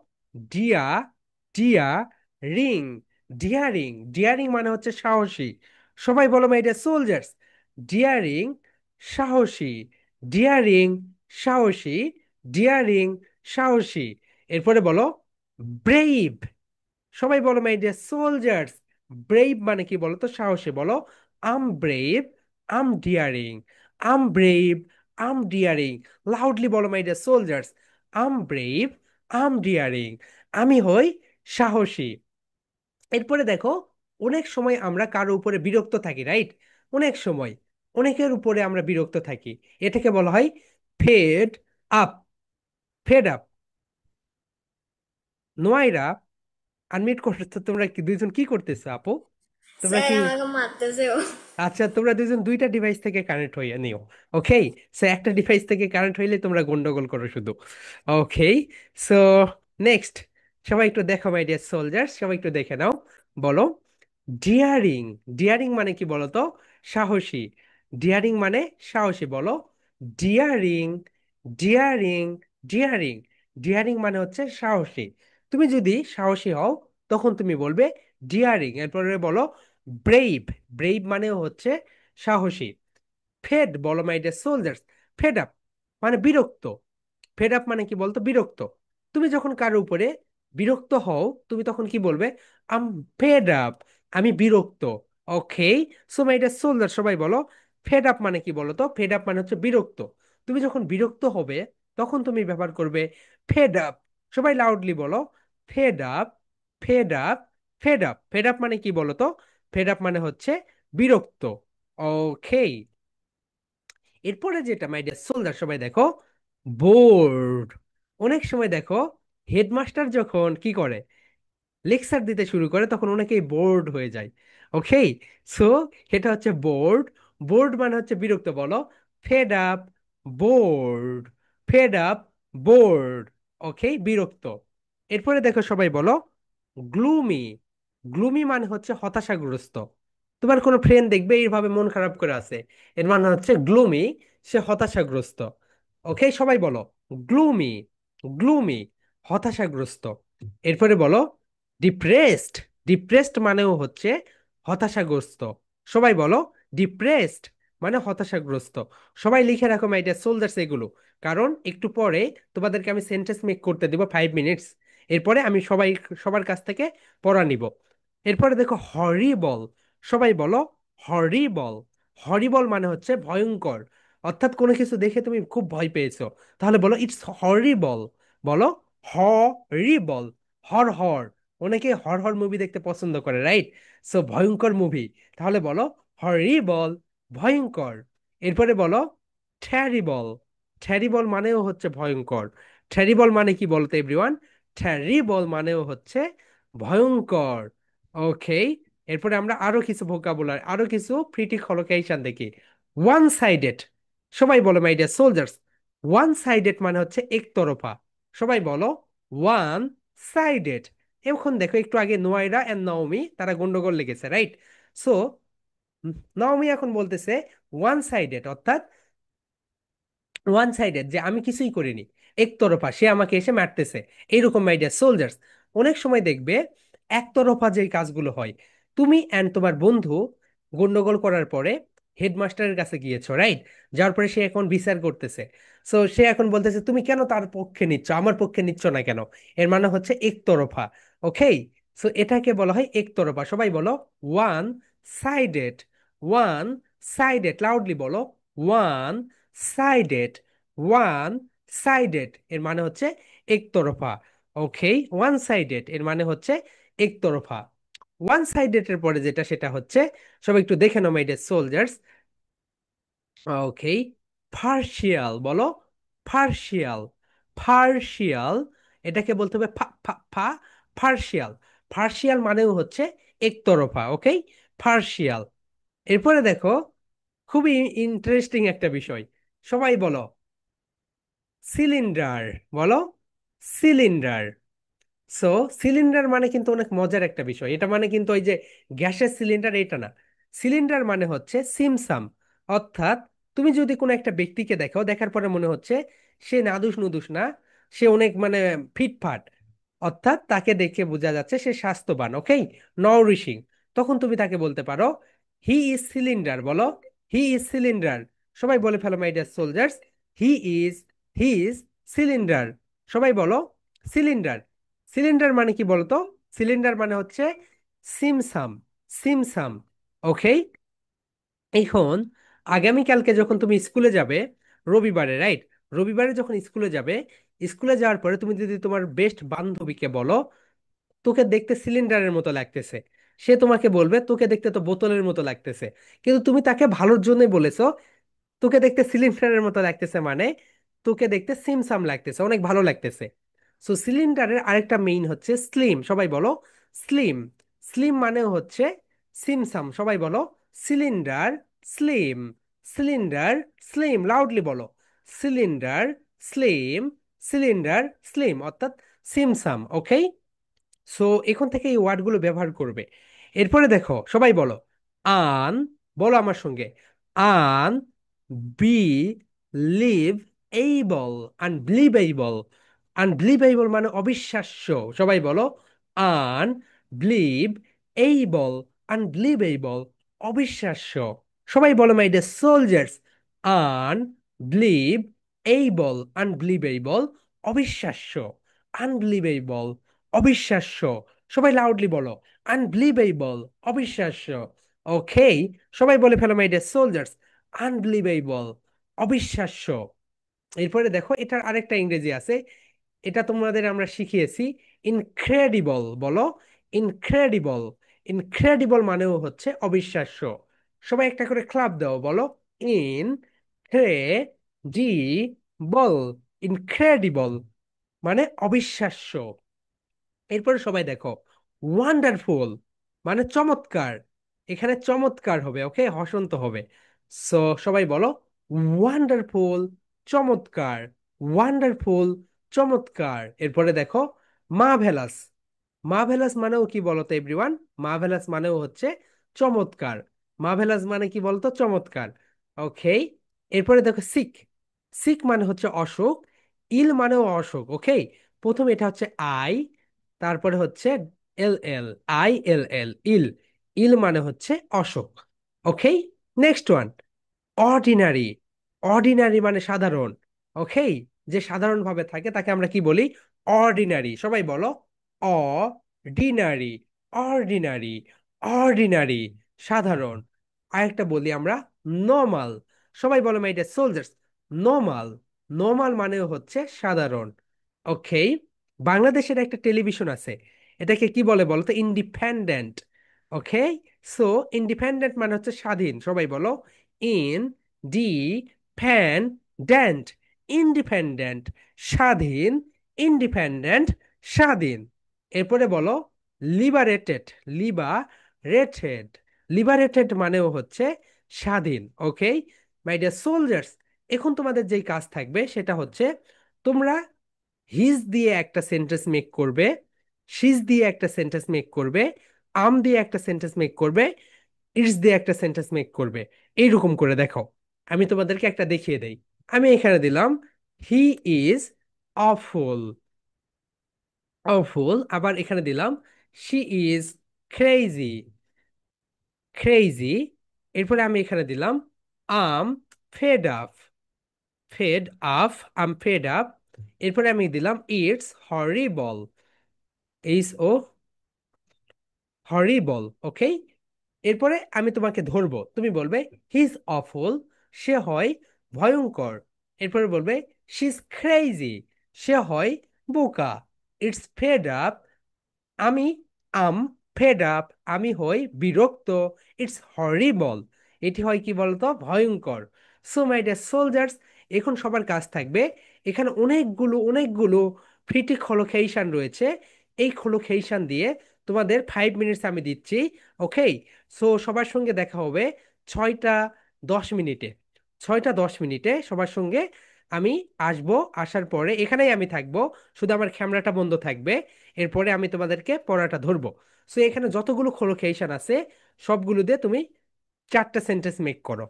ডিয়া, ডিয়া রিং, ডিয়ারিং। ডিয়ারিং মানে হচ্ছে সাহসী। সবাই বলো মাই ডিয়ার সোলজার্স ডিয়ারিং, সাহসী, ডিয়ারিং, সাহসী, ডিয়ারিং, সাহসী। এরপরে বলো ব্রেভ। সবাই বলো মাই ডিয়ার সোলজার্স ব্রেভ মানে কি বলো তো? সাহসী। বলো I'm brave, I'm daring, I'm brave, I'm daring. Loudly বলো my dear soldiers I'm brave, I'm daring. আমি হই সাহসী। এরপরে দেখো অনেক সময় আমরা কারো উপরে বিরক্ত থাকি, রাইট? অনেক সময় অনেকের উপরে আমরা বিরক্ত থাকি, এটাকে বলা হয় fed up. Fed up. Noaira, unmute করতে, তোমরা কি দুইজন কি করতেছো আপু? তোমরা স্যার কি, আমাকে মারতেছে ও। আচ্ছা তোমরা দুইজন দুইটা ডিভাইস থেকে কানেক্ট হইয়া নিও। ওকে, সো একটা ডিভাইস থেকে কানেক্ট হইলে তোমরা গন্ডগোল করো শুধু। ওকে, সো নেক্সট সবাই একটু দেখো মাই ডিয়ার সোলজার্স, সবাই একটু দেখে নাও। বলো ডিয়ারিং। ডিয়ারিং মানে কি বলো তো? সাহসী। ডিয়ারিং মানে সাহসী। বলো ডিয়ারিং, ডিয়ারিং, ডিয়ারিং। ডিয়ারিং মানে হচ্ছে সাহসী। তুমি যদি সাহসী হও তখন তুমি বলবে ডিয়ারিং। এরপরে বলো ব্রেভ। ব্রেভ মানে হচ্ছে সাহসী। ফেড বলো my dear soldiers, fed up মানে বিরক্ত। ফেড আপ মানে কি বলতো? বিরক্ত। তুমি যখন কারো উপরে বিরক্ত হও তুমি তখন কি বলবে? আম ফেড আপ, আমি বিরক্ত। ওকে, সো মাই ডিয়ার সোলজার সবাই বলো ফেড আপ মানে কি বলো তো? ফেড আপ মানে হচ্ছে বিরক্ত। তুমি যখন বিরক্ত হবে তখন তুমি ব্যবহার করবে ফেড আপ। সবাই লাউডলি বলো fed up, fed up, fed up. Fed up মানে কি বলো তো? ফেড আপ মানে হচ্ছে বিরক্ত। ওকে, এরপরে যেটা মাই ডিয়ার সোলজার সবাই দেখো বোর্ড। অনেক সময় দেখো হেডমাস্টার যখন কি করে লেকচার দিতে শুরু করে তখন অনেকেই বোর্ড হয়ে যায়। ওকে, সো এটা হচ্ছে বোর্ড। বোর্ড মানে হচ্ছে বিরক্ত। বলো fed up, bored, fed up, bored. Okay, বিরক্ত। এরপরে দেখো সবাই বলো গ্লুমি। গ্লুমি মানে হচ্ছে হতাশাগ্রস্ত। তোমার কোনো ফ্রেন্ড দেখবে এইভাবে মন খারাপ করে আছে, এর মানে হচ্ছে গ্লুমি, সে হতাশাগ্রস্ত। ওকে, সবাই বলো গ্লুমি, গ্লুমি, হতাশাগ্রস্ত। এরপরে বলো ডিপ্রেসড। ডিপ্রেসড মানেও হচ্ছে হতাশাগ্রস্ত। সবাই বলো ডিপ্রেসড মানে হতাশাগ্রস্ত। সবাই লিখে রাখো মাই ডিয়ার সোলজার্স এগুলো, কারণ একটু পরে তোমাদেরকে আমি সেন্টেন্স মেক করতে দিব 5 মিনিটস। এরপরে আমি সবার কাছ থেকে পড়া নিব। এরপরে দেখো হরিবল। সবাই বলো হরিবল। হরিবল মানে হচ্ছে ভয়ঙ্কর, অর্থাৎ কোনো কিছু দেখে তুমি খুব ভয় পেয়েছো, তাহলে বলো ইটস হরিবল। বলো হরিবল। হর হর, অনেকে হর হর মুভি দেখতে পছন্দ করে, রাইট? সো ভয়ঙ্কর মুভি, তাহলে বলো হরিবল, ভয়ঙ্কর। এরপরে বলো ট্যারিবল। ট্যারিবল মানেও হচ্ছে ভয়ঙ্কর। ট্যারিবল মানে কি বলতো এভরিওয়ান? ট্যারিবল মানেও হচ্ছে ভয়ঙ্কর। ওকে, এরপরে আমরা আরো কিছু ভোকাবুলারি, আরো কিছু প্রিটি কলোকেশন দেখি। ওয়ান সাইডেড, সবাই বলো my dear soldiers, one sided মানে হচ্ছে একতরফা। সবাই বলো ওয়ান সাইডেড। এখন দেখো, একটু আগে নোয়াইরা এন্ড নাওমি তারা গন্ডগোল লেগেছে, রাইট? সো নাওমি এখন বলতেছে ওয়ান সাইডেড, অর্থাৎ ওয়ান সাইডেড, যে আমি কিছুই করিনি, একতরফা, সে আমাকে এসে মারতেছে। এইরকম মাই ডিয়ার সোলজার্স, অনেক সময় দেখবে একতরফা যে কাজগুলো হয়, তুমি অ্যান্ড তোমার বন্ধু গন্ডগোল করার পরে হেডমাস্টারের কাছে গিয়েছো, রাইট? যার পরে সে এখন বিচার করতেছে। সো সে এখন বলতেছে তুমি কেন তার পক্ষে নিচ্ছ, আমার পক্ষে নিচ্ছ না কেন? এর মানে হচ্ছে একতরফা। ওকে, সো এটাকে বলা হয় একতরফা। সবাই বলো one sided. One sided, loudly বলো ওয়ান সাইডেড। ওয়ান সাইডেড এর মানে হচ্ছে একতরফা। ওকে, ওয়ান সাইডেড এর মানে হচ্ছে একতরফা। ওয়ান সাইডেড এর পরে যেটা, সেটা হচ্ছে, সবাই একটু দেখে নাও my dear soldiers. Okay, partial বলো, পার্শিয়াল। পার্শিয়াল, এটাকে বলতে হবে ফা ফা ফা, পার্শিয়াল। পার্শিয়াল মানেও হচ্ছে একতরফা। ওকে, পার্শিয়াল। এরপরে দেখো, খুবই ইন্টারেস্টিং একটা বিষয়, সবাই বলো সিলিন্ডার। বলো সিলিন্ডার। সো সিলিন্ডার মানে কিন্তু অনেক মজার একটা বিষয়। এটা মানে কিন্তু ওই যে গ্যাসের সিলিন্ডার, এটা না। সিলিন্ডার মানে হচ্ছে সিমসাম, অর্থাৎ তুমি যদি কোনো একটা ব্যক্তিকে দেখো, দেখার পরে মনে হচ্ছে সে নাদুস নুদুস না, সে অনেক মানে ফিটফাট, অর্থাৎ তাকে দেখে বোঝা যাচ্ছে সে স্বাস্থ্যবান, ওকে, নাউরিশিং, তখন তুমি তাকে বলতে পারো হি ইজ সিলিন্ডার। বলো হি ইজ সিলিন্ডার। সবাই বলে ফেলো my dear soldiers, he is, he is cylinder. সবাই বলো সিলিন্ডার। সিলিন্ডার মানে কি বলতো? সিলিন্ডার মানে হচ্ছে সিমসাম, সিমসাম। ওকে, এখন আগামীকালকে যখন তুমি স্কুলে যাবে, রবিবারে, রাইট? রবিবারে যখন স্কুলে যাবে, স্কুলে যাওয়ার পরে তুমি যদি তোমার বেস্ট বান্ধবীকে বলো তোকে দেখতে সিলিন্ডারের মতো লাগতেছে, সে তোমাকে বলবে তোকে দেখতে তো বোতলের মতো লাগতেছে। কিন্তু তুমি তাকে ভালোর জন্যই বলেছো তোকে দেখতে সিলিন্ডারের মতো লাগতেছে, মানে তোকে দেখতে সিমসাম লাগতেছে, অনেক ভালো লাগতেছে। সো সিলিন্ডারের আরেকটা মেইন হচ্ছে স্লিম। সবাই বলো স্লিম। স্লিম মানেও হচ্ছে সিমসাম। সবাই বলো cylinder slim. Cylinder slim, loudly বলো সিলিন্ডার স্লিম। সিলিন্ডার স্লিম অর্থাৎ সিমসাম। ওকে, সো এখন থেকে এই ওয়ার্ডগুলো ব্যবহার করবে। এরপরে দেখো, সবাই বলো আন, বলো আমার সঙ্গে un, believable, unbelievable. Unbelievable মানে অবিশ্বাস্য। সবাই বলো আন বিলিভ এইবল, আনবিলিভেবল, অবিশ্বাস্য। সবাই বলো my dear soldiers, unbelievable, unbelievable, অবিশ্বাস্য। আনবিলিভেবল, অবিশ্বাস্য। সবাই লাউডলি বলো আনবিলিভেবল, অবিশ্বাস্য। ওকে, সবাই বলে ফেলো মাই ডিয়ার সোলজার্স, আনবিলিভেবল, অবিশ্বাস্য। এরপরে দেখো, এটার আরেকটা ইংরেজি আছে, এটা তোমাদের আমরা শিখিয়েছি, ইনক্রেডিবল। বলো ইনক্রেডিবল। ইনক্রেডিবল মানেও হচ্ছে অবিশ্বাস্য। সবাই একটা করে ক্লাব দাও, বলো ইন ডি বল, ইনক্রেডিবল মানে অবিশ্বাস্য। এরপরে সবাই দেখো ওয়ান্ডারফুল মানে চমৎকার। এখানে চমৎকার হবে, ওকে, হসন্ত হবে। সো সবাই বলো ওয়ান্ডারফুল, চমৎকার। ওয়ান্ডারফুল, চমৎকার। এরপরে দেখো মার্ভেলাস। মার্ভেলাস মানেও কি বলতো এভরিওয়ান? মার্ভেলাস মানেও হচ্ছে চমৎকার। মার্ভেলাস মানে কি বলতো? চমৎকার। ওকে, এরপরে দেখো সিক। সিক মানে হচ্ছে অসুখ, ইল মানেও অসুখ। ওকে, প্রথম এটা হচ্ছে আই, তারপরে হচ্ছে এল এল, আই এল এল, ইল। ইল মানে হচ্ছে অসুখ। ওকে, নেক্সট ওয়ান অর্ডিনারি। অর্ডিনারি মানে সাধারণ। ওকে, যে সাধারণভাবে থাকে তাকে আমরা কি বলি? অর্ডিনারি। সবাই বলো অর্ডিনারি, অর্ডিনারি, অর্ডিনারি, সাধারণ। আরেকটা বলি আমরা নর্মাল। সবাই বলো my dear soldiers normal. Normal মানেও হচ্ছে সাধারণ। ওকে, বাংলাদেশের একটা টেলিভিশন আছে, এটাকে কি বলে বলো তো? ইন্ডিপেন্ডেন্ট। ওকে, সো ইন্ডিপেন্ডেন্ট মানে হচ্ছে স্বাধীন, সবাই বলো independent, independent, স্বাধীন, ইন্ডিপেন্ডেন্ট, স্বাধীন। এরপরে বলো লিবারেটেড, লিবারেটেড, লিবারেটেড মানেও হচ্ছে স্বাধীন। ওকে মাই ডিয়ার সোলজার্স, এখন তোমাদের যেই কাজ থাকবে সেটা হচ্ছে তোমরা হিজ দিয়ে একটা সেন্টেন্স মেক করবে, শিজ দিয়ে একটা সেন্টেন্স মেক করবে, আম দিয়ে একটা সেন্টেন্স মেক করবে, ইটস দিয়ে একটা সেন্টেন্স মেক করবে। এইরকম করে দেখো, আমি তোমাদেরকে একটা দেখিয়ে দেই। আমি এখানে দিলাম হি ইজ অফুল, অফুল, আবার এখানে দিলাম শি ইজ ক্রেজি, ক্রেজি। এরপরে আমি এখানে দিলাম আম ফেড আপ, ফেড আপ, আম ফেড আপ। এরপরে আমি দিলাম ইটস হরিবল, এইচ ও হরিবল। ওকে, এরপরে আমি তোমাকে ধরবো, তুমি বলবে হিজ অফুল, সে হয় ভয়ঙ্কর। এরপরে বলবে শি ইজ ক্রেজি, সে হয় বোকা। ইটস ফেড আপ, আমি আম ফেড আপ, আমি হই বিরক্ত। ইটস হরিবল, এটি হয় কি বলতো? ভয়ঙ্কর। সো মাই ডিয়ার সোলজার্স, এখন সবার কাজ থাকবে, এখানে অনেকগুলো অনেকগুলো ফ্রিটি কলোকেশন রয়েছে, এই কলোকেশন দিয়ে তোমাদের 5 মিনিটস আমি দিচ্ছি। ওকে, সো সবার সঙ্গে দেখা হবে 6টা 10 মিনিটে, 6টা 10 মিনিটে সবার সঙ্গে আমি আসবো। আসার পরে এখানেই আমি থাকবো, শুধু আমার ক্যামেরাটা বন্ধ থাকবে। এরপরে আমি তোমাদেরকে পড়াটা ধরবো। সো এখানে যতগুলো কোলোকেশন আছে সবগুলো দিয়ে তুমি 4টা সেন্টেন্স মেক করো।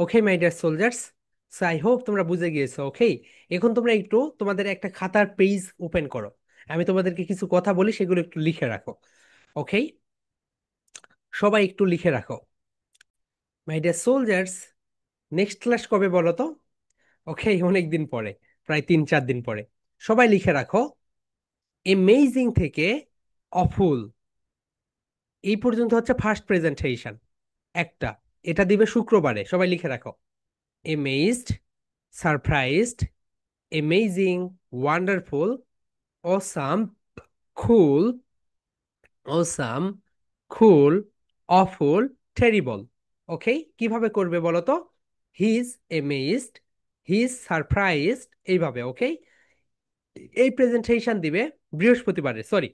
Okay my dear soldiers, so I hope তোমরা বুঝে গিয়েছো। ওকে, এখন তোমরা একটু তোমাদের একটা খাতার পেজ ওপেন করো। আমি তোমাদেরকে কিছু কথা বলি, সেগুলো একটু লিখে রাখো। ওকে, সবাই একটু লিখে রাখো। My dear soldiers, next class কবে বলো তো? ওকে, অনেক দিন পরে, প্রায় 3-4 দিন পরে। সবাই লিখে রাখো, এমেজিং থেকে অফুল এই পর্যন্ত হচ্ছে ফার্স্ট প্রেজেন্টেশন একটা। এটা দিবে শুক্রবারে, সবাই লিখে রাখো। এমেজড, সারপ্রাইজড, অ্যামেজিং, ওয়ান্ডারফুল, অসাম, কুল, অসাম, কুল, অফুল, টেরিবল। ওকে, কিভাবে করবে বলো তো? He is amazed, he is surprised, এইভাবে। ওকে, এই প্রেজেন্টেশন দিবে বৃহস্পতিবারে, সরি,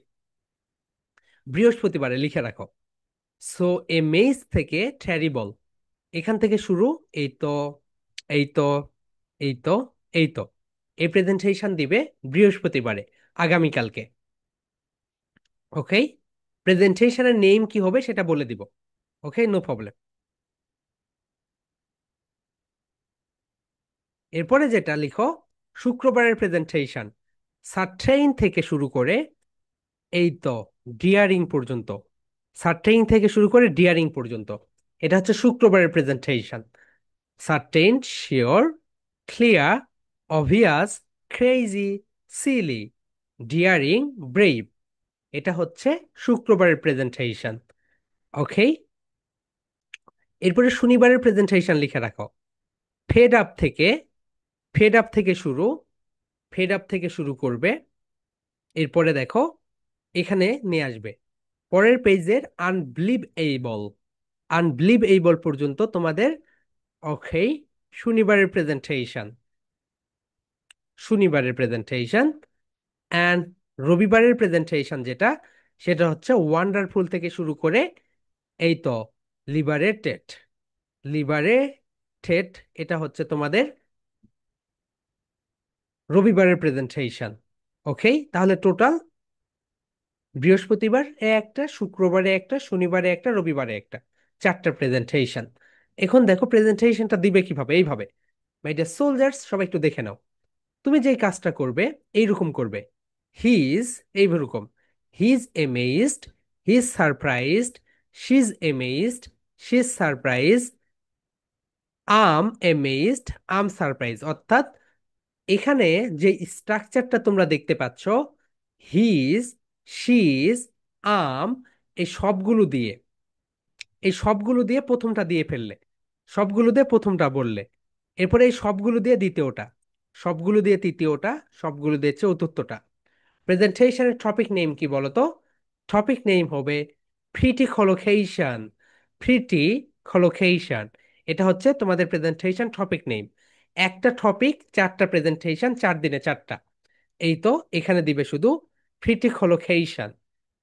বৃহস্পতিবারে লিখে রাখো। সো অ্যামেজ থেকে টেরিবল, এখান থেকে শুরু। এই তো, এই তো, এই তো, এই তো, এই প্রেজেন্টেশন দিবে বৃহস্পতিবারে, আগামীকালকে। ওকে, প্রেজেন্টেশনের নেম কি হবে সেটা বলে দিব। ওকে, নো প্রবলেম। এরপরে যেটা লিখো, শুক্রবারের প্রেজেন্টেশন সার্টেইন থেকে শুরু করে এই তো ডিয়ারিং পর্যন্ত, সার্টেইন থেকে শুরু করে ডিয়ারিং পর্যন্ত, এটা হচ্ছে শুক্রবারের presentation. Certain, sure, clear, obvious, crazy, silly, daring, brave, এটা হচ্ছে শুক্রবারের প্রেজেন্টেশন। ওকে, এরপরে শনিবারের প্রেজেন্টেশন লিখে রাখো। ফেড আপ থেকে, ফেড আপ থেকে শুরু, ফেড আপ থেকে শুরু করবে। এরপরে দেখো এখানে নিয়ে আসবে পরের পেজের আনবিলিভ এইবল, আনবিলিভ এইবল পর্যন্ত তোমাদের। ওকে, শনিবারের প্রেজেন্টেশন, শনিবারের প্রেজেন্টেশন অ্যান্ড রবিবারের প্রেজেন্টেশন যেটা, সেটা হচ্ছে ওয়ান্ডারফুল থেকে শুরু করে এই তো লিবারেটেড, লিবারেটেড, এটা হচ্ছে তোমাদের রবিবারের প্রেজেন্টেশন। ওকে, তাহলে টোটাল বৃহস্পতিবার এ একটা, শুক্রবারে একটা, শনিবারে একটা, রবিবারে একটা, 4টা প্রেজেন্টেশন। এখন দেখো প্রেজেন্টেশনটা দিবে কিভাবে, এইভাবে। মাই ডিয়ার সোলজার্স, সবাই একটু দেখে নাও। তুমি যেই কাজটা করবে এইরকম করবে। হি ইজ, এইরকম, he is amazed, he is surprised, she is amazed, she is surprise, I'm amazed, I'm surprise. অর্থাৎ এখানে যে স্ট্রাকচারটা তোমরা দেখতে পাচ্ছ, হিজ, শিজ, আম, এই সবগুলো দিয়ে, এই সবগুলো দিয়ে প্রথমটা দিয়ে ফেললে, সবগুলো দিয়ে প্রথমটা বললে, এরপরে এই সবগুলো দিয়ে দ্বিতীয়টা, সবগুলো দিয়ে তৃতীয়টা, সবগুলো দিয়ে চতুর্থটা। প্রেজেন্টেশনের টপিক নেম কি বলো তো? টপিক নেম হবে প্রিটি কলোকেশন, প্রিটি কলোকেশন, এটা হচ্ছে তোমাদের প্রেজেন্টেশন টপিক নেম। একটা টপিক, 4টা প্রেজেন্টেশন, 4 দিনে 4টা। এই তো এখানে দিবে শুধু pretty collocation.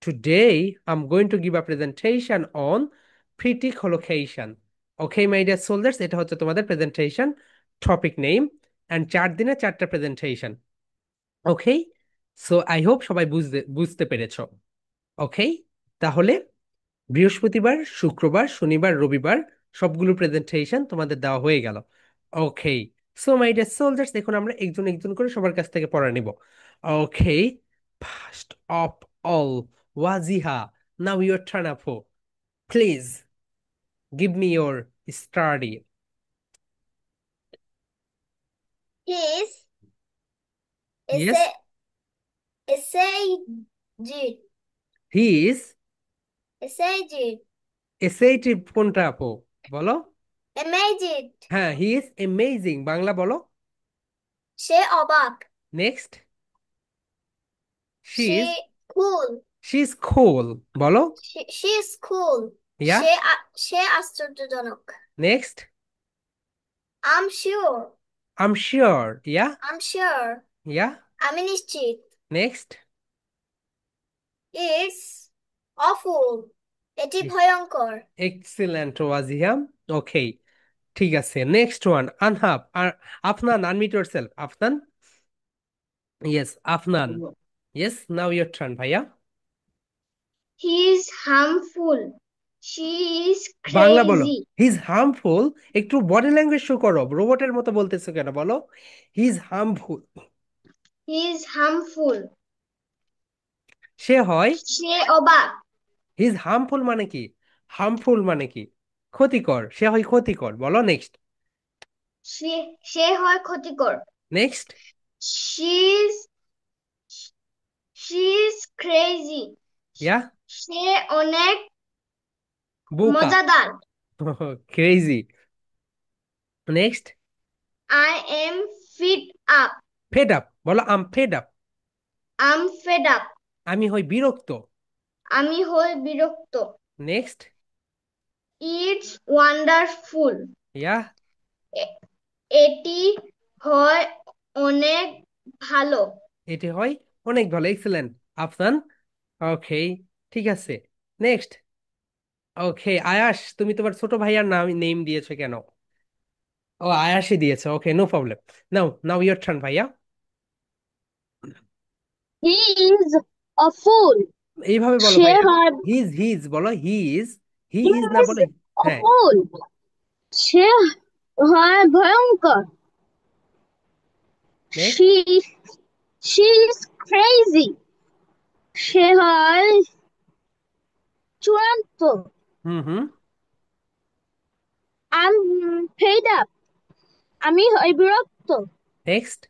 Today I am going to give a presentation on pretty collocation. Okay my dear soldiers, এটা হচ্ছে তোমাদের প্রেজেন্টেশন টপিক নেম অ্যান্ড 4 দিনে 4টা presentation. Okay, so I hope সবাই বুঝতে বুঝতে পেরেছো। ওকে, তাহলে বৃহস্পতিবার, শুক্রবার, শনিবার, রবিবার সবগুলো প্রেজেন্টেশন তোমাদের দেওয়া হয়ে গেল। ওকে, সো মাই ডিয়ার সোলজার্স, এখন আমরা একজন একজন করে সবার কাছ থেকে পড়া নিব। Okay, first of all, Wajiha, now your turn আপু, please give me your study. His yes, essay essay he is, essay এসএইটি কোনটা আপু বলো? amazing, হ্যাঁ, হি ইজ অ্যামেজিং, বাংলা বলো। সে অবাক, next, she say is, cool, she is কুল, বলো। she is cool, ইয়া, সে আশ্চর্যজনক, next, I'm sure, I am sure, yeah, I'm sure, ইয়া, আমি নিশ্চিত, নেক্সট, it's awful, এটি ভয়ঙ্কর, এক্সিলেন্ট ওয়াজিহাম। ওকে, ঠিক আছে, নেক্সট ওয়ান, আনহাব আর Afnan, unmute yourself, Afnan. Yes, Afnan. Yes, now your turn ভাইয়া। He is harmful. She is Bangla বলো। crazy. He is harmful. একটু বডি ল্যাঙ্গুয়েজ শো করো, রোবটের মতো বলতেছো কেন বলো। He is harmful. He is harmful. সে হয়। সে অবাক। হি ইজ হার্মফুল মানে কি? হার্মফুল মানে কি? ক্ষতিকর, সে হয় ক্ষতিকর, বলো নেক্সট। সে সে হয় ক্ষতিকর। Next. She is she is crazy. Yeah. সে অনেক বোকা। মজাদার। Crazy. Next. I am fed up. Fed up বলো, I'm fed up. I'm fed up. আমি হই বিরক্ত। আমি হই বিরক্ত। নেক্সট। It's wonderful. ইয়া। এ- এটি হয় অনেক ভালো। এটি হয় অনেক ভালো, এক্সেলেন্ট আফসান। ওকে, ঠিক আছে। নেক্সট। ওকে আয়াশ, তুমি তোমার ছোট ভাইয়ার নাম নেম দিয়েছো কেন? ও আয়াশই দিয়েছো, okay no problem. Now now your turn ভাইয়া। He is a fool. এইভাবে বলো সে ভাইয়া। হয় হিজ হিজ বলো, he is. He He is না is বলে। a হ্যাঁ। fool. সে হয় ভয়ঙ্কর। Next. She she is crazy. সে হয় চূড়ান্ত। হুম হুম। I'm fed up. আমি হই বিরক্ত। নেক্সট।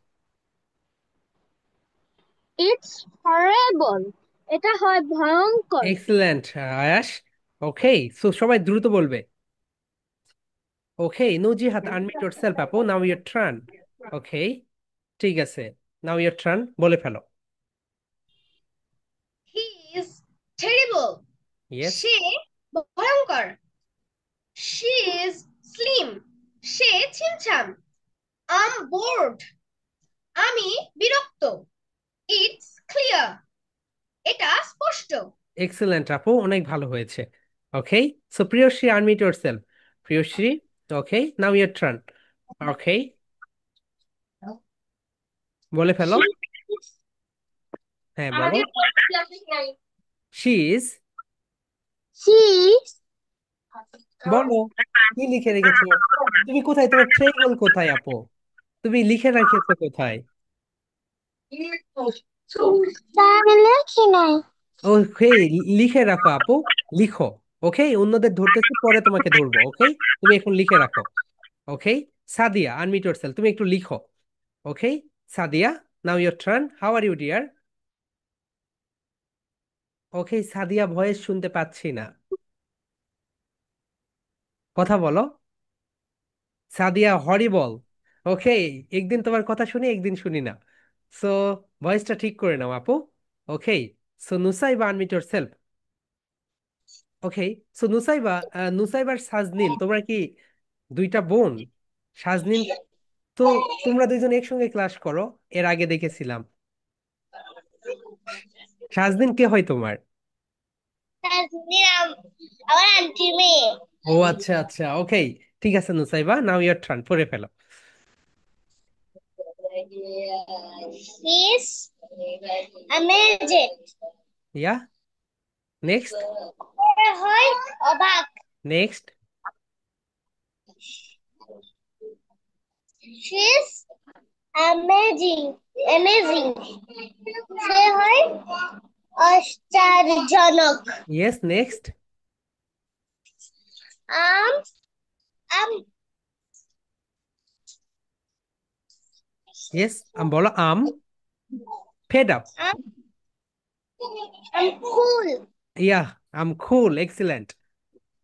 It's horrible. এটা হয় ভয়ঙ্কর। এক্সেলেন্ট আয়াশ। ওকে, সো সবাই দ্রুত বলবে। ওকে নুজিহাত, আনমিউট ইয়োরসেলফ আপু, নাও ইয়োর টার্ন। ওকে, ঠিক আছে, নাও ইয়োর টার্ন, বলে ফেলো। He is terrible. ইয়েস। সে ভয়ঙ্কর। She is slim. Say ছিমছাম। I'm bored. আমি বিরক্ত। It's clear. এটা স্পষ্ট। এক্সেলেন্ট আপু, অনেক ভালো হয়েছে। Okay, so Priyashree, unmute yourself. Priyashree, okay now your turn. Okay, বলে ফেলো। হ্যাঁ বলো। She is. She বলো, কি লিখে রেখেছো? তুমি কোথায়, তোমার ট্রেবল কোথায় আপু? তুমি লিখে রেখেছো কোথায়? তা আমি লিখি নাই। ওকে, লিখে রাখো আপু, লিখো। ওকে, অন্যদের ধরতেছি, পরে তোমাকে ধরবো। ওকে, তুমি এখন লিখে রাখো। ওকে, সাদিয়া, আনমিউট ইয়োরসেলফ, তুমি একটু লিখো। Okay, Sadia, now your turn, how are you dear? Okay Sadia, voice শুনতে পাচ্ছি না, কথা বলো। সাদিয়া হরিবল। ওকে, একদিন তোমার কথা শুনি, একদিন শুনি না। সো ভয়েসটা ঠিক করে নাও আপু। Okay, so Nusaiba, unmute yourself. Okay, so Nusaiba, নুসাইবার Sajnin, তোমরা কি দুইটা বোন? সাজনিন তো, তোমরা দুইজন একসঙ্গে ক্লাস করো, এর আগে দেখেছিলাম। সাজনিন কে হয় তোমার? আমার আন্টি মেয়ে। ও আচ্ছা আচ্ছা, ওকে, ঠিক আছে নুসাইবা, নাও ইয়ার টার্ন, পড়ে ফেলো। He's amazing. ইয়া। নেক্সট। হয় অবাক। নেক্সট। She's amazing. Amazing. সে হয় আশ্চর্যজনক। Yes next. I'm I'm yes, বলো I'm fed up. I'm I'm fool. Yeah, I'm cool, excellent,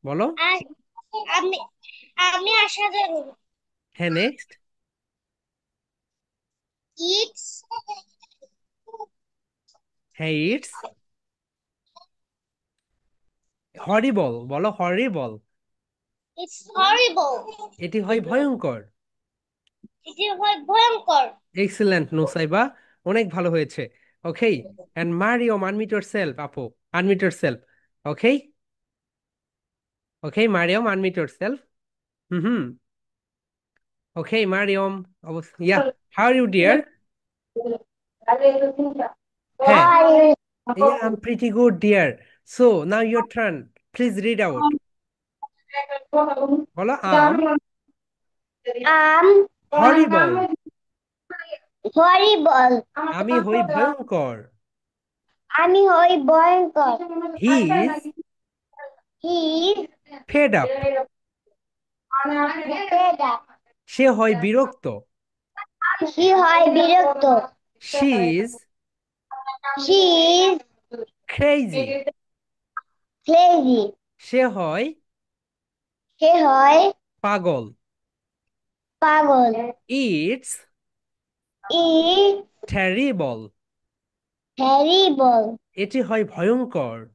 বলো। আর আমি আমি অসাধারণ। হ্যাঁ নেক্সট। It's হ্যাঁ ইটস হরিবল, বলো হরিবল। it's horrible. এটি হয় ভয়ঙ্কর। এটি হয় ভয়ঙ্কর। এক্সিলেন্ট নুসাইবা, অনেক ভালো হয়েছে। ওকে, এন্ড মারিয়ম, আনমিউট ইয়োরসেলফ আপু, আনমিউট ইয়োরসেলফ। ওকে। ওকে মারিয়ম, আনমিউট ইয়োরসেলফ। হুম হুম। ওকে মারিয়ম, অবশ্য ইয়া, হাউ আর ইউ ডিয়ার? হ্যাঁ, Why? yeah, I'm pretty good, dear. So now your turn. Please read out. বলো আম। আম। হরিবল। হরিবল। আমি হই ভয়ঙ্কর। আমি হই ভয়ঙ্কর। He is he fed up. Is সে হয় বিরক্ত। সি হয় বিরক্ত। She is she is crazy. Crazy. সে হয় সে হয় পাগল। পাগল। It's uh terrible. হ্যারিবল। এটি হয় ভয়ঙ্কর।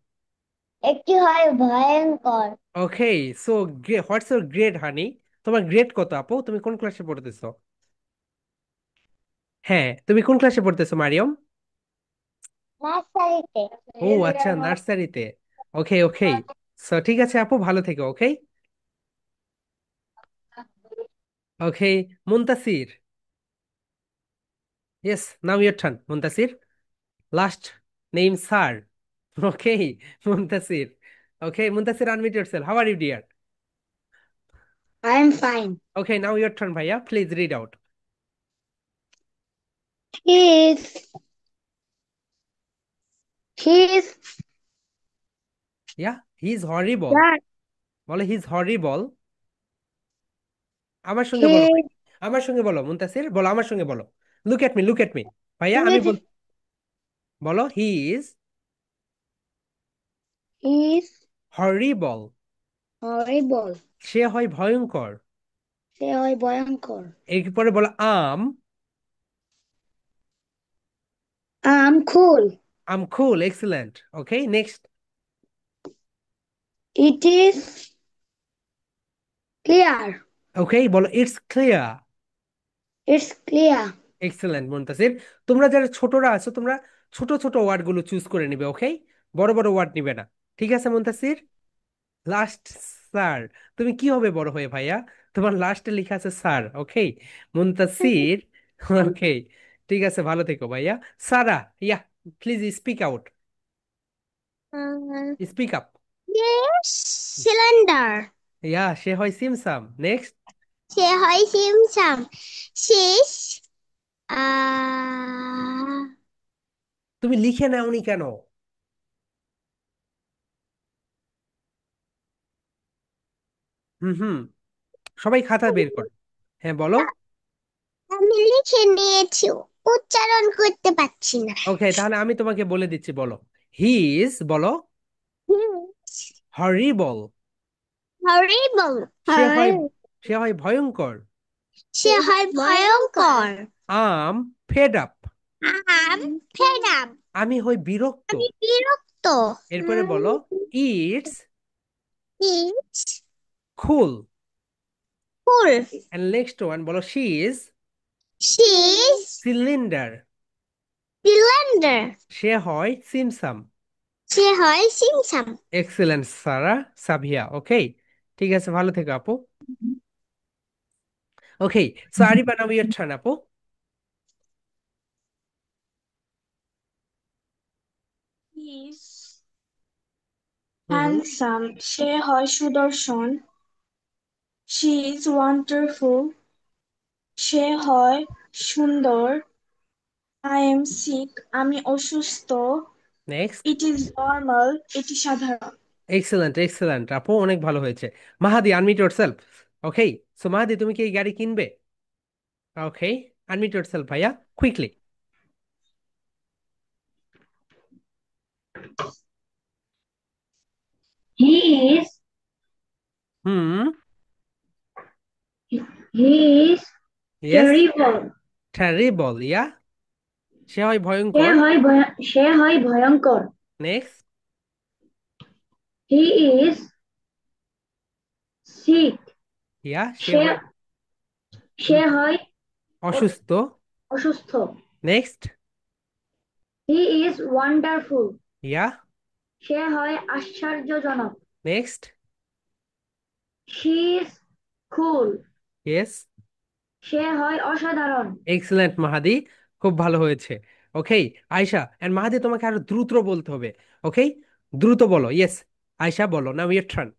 একটি হয় ভয়ঙ্কর। Okay, so what's your grade honey? তোমার গ্রেড কত আপু? তুমি কোন ক্লাসে পড়তেছো? হ্যাঁ, তুমি কোন ক্লাসে পড়তেছো মারিয়ম? নার্সারিতে। ও আচ্ছা, নার্সারিতে। ওকে ওকে, সো ঠিক আছে আপু, ভালো থেকো। Okay okay. Muntasir, yes, now your turn Muntasir. Last name sir. Okay Muntasir. Okay Muntasir, unmute yourself. How are you dear? I am fine. Okay, now your turn ভাইয়া, please read out. He is he is yeah, he is horrible. that বলো he is হরিবল। আমার সঙ্গে বলো ভাই, he আমার সঙ্গে বলো মুনতাসির, বলো আমার সঙ্গে বলো। Look at me, look at me. ভাইয়া আমি is বলো he is he is horrible. horrible. সে হয় ভয়ঙ্কর। সে হয় ভয়ঙ্কর। এরপরে বলো I'm. I'm cool. I'm cool, excellent. Okay next. It is clear. ওকে বলো it's clear. It's clear. Excellent Muntasir. তোমরা যারা ছোটরা আছো, তোমরা ছোট ছোট ওয়ার্ড গুলো চুজ করে নিবে। ওকে, বড় বড় ওয়ার্ড নিবে না। ঠিক আছে মুনতাসির। Last sir. তুমি কি হবে বড় হয়ে ভাইয়া? তোমার লাস্টে লেখা আছে স্যার। ওকে মুনতাসির। ওকে, ঠিক আছে, ভালো থেকো ভাইয়া। Sara, yeah, please speak out, Uh, speak up. yes, cylinder. Yeah, সে হয় সিমসাম। নেক্সট। সে হয় সিমসাম। শেষ। আহ তুমি লিখে নাওনি কেন? হুম হুম, সবাই খাতা বের কর। হ্যাঁ বলো। আমি লিখে নিয়েছি, উচ্চারণ করতে পারছি না। ওকে, তাহলে আমি তোমাকে বলে দিচ্ছি, বলো। হি ইজ, বলো হরিবল। হরিবল। সে হয় সে হয় ভয়ঙ্কর। সে হয় ভয়ঙ্কর। I'm fed up. আম ফেরাম। আমি হই বিরক্ত। আমি বিরক্ত। এরপরে বলো ইটস ইজ কুল। ফুল। এন্ড নেক্সট ওয়ান বলো she is she is cylinder. Cylinder. সে হয় সিমসাম। সে হয় সিমসাম। এক্সেলেন্ট সারা, সাবিয়া। ওকে, ঠিক আছে, ভালো থেকো আপু। Okay, so Ariba, now your turn আপু। ইজ হুম হুম, হ্যান্ডসাম, সে হয় সুদর্শন। শি ইজ ওয়ান্ডারফুল, সে হয় সুন্দর। আই এম সিক, আমি অসুস্থ। নেক্সট। ইট ইজ নর্মাল, এটি সাধারণ। এক্সেলেন্ট এক্সেলেন্ট আপু, অনেক ভালো হয়েছে। Mahadi, unmute yourself. Okay, so Mahadi, তুমি কি এই গাড়ি কিনবে? ওকে, আনমিউট ইয়োরসেলফ ভাইয়া, quickly. He is hmm, he is yes, terrible. Terrible, yeah, সে হয় সে ভয়ঙ্কর। হয় সে হয় ভয়ঙ্কর। Next. He is sick. Yeah, সে সে হয় সে হয় অ- অসুস্থ। অসুস্থ। Next. He is wonderful. Yeah, সে হয় আশ্চর্যজনক। Next. She is cool. Yes, সে হয় অসাধারণ। এক্সেলেন্ট মাহাদি, খুব ভালো হয়েছে। ওকে, আয়শা এন্ড মাহাদি, তোমাকে আরো দ্রুত বলতে হবে। ওকে, দ্রুত বলো। ইয়েস, আয়শা বলো, now your turn.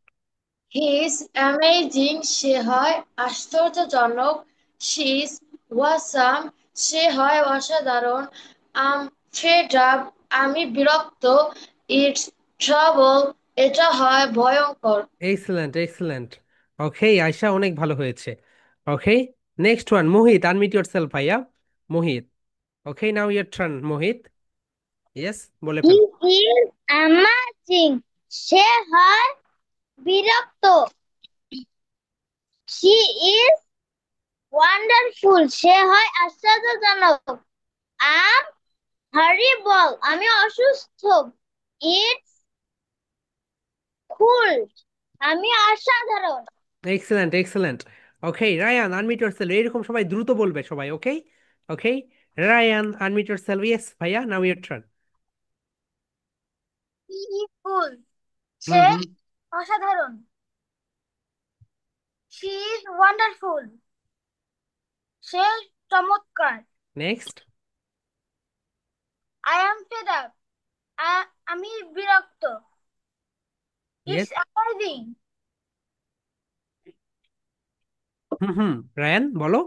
He is amazing, সে হয় আশ্চর্যজনক। শি ইজ ওয়াসাম, সে হয় অসাধারণ। আম ফেড আপ, আমি বিরক্ত। ইটস ট্রাবল, এটা হয় ভয়ঙ্কর। Excellent, excellent. ওকে আয়শা, অনেক ভালো হয়েছে। ওকে, নেক্সট ওয়ান, মোহিত, আনমিউট ইয়োরসেলফ ভাইয়া। মোহিত, ওকে, now your turn Mohit. Yes, বলে হি ফেলো। ইজ অ্যামেজিং, সে হয় বিরক্ত। শি ইজ ওয়ান্ডারফুল, সে হয় আশ্চর্যজনক। আম হরিবল, আমি অসুস্থ। ইটস কুল, আমি অসাধারণ। Excellent, excellent. Okay Rayan, unmute yourself. এরকম সবাই দ্রুত বলবে সবাই, okay? Okay, Rayan, unmute yourself. Yes ভাইয়া, now your turn. He is cool, hmm সে হুম। অসাধারণ। শি ইজ ওয়ান্ডারফুল, সে চমৎকার। Next. I am fed up, আমি বিরক্ত। Yes. It's amazing, hmm hmm. Rayan বলো।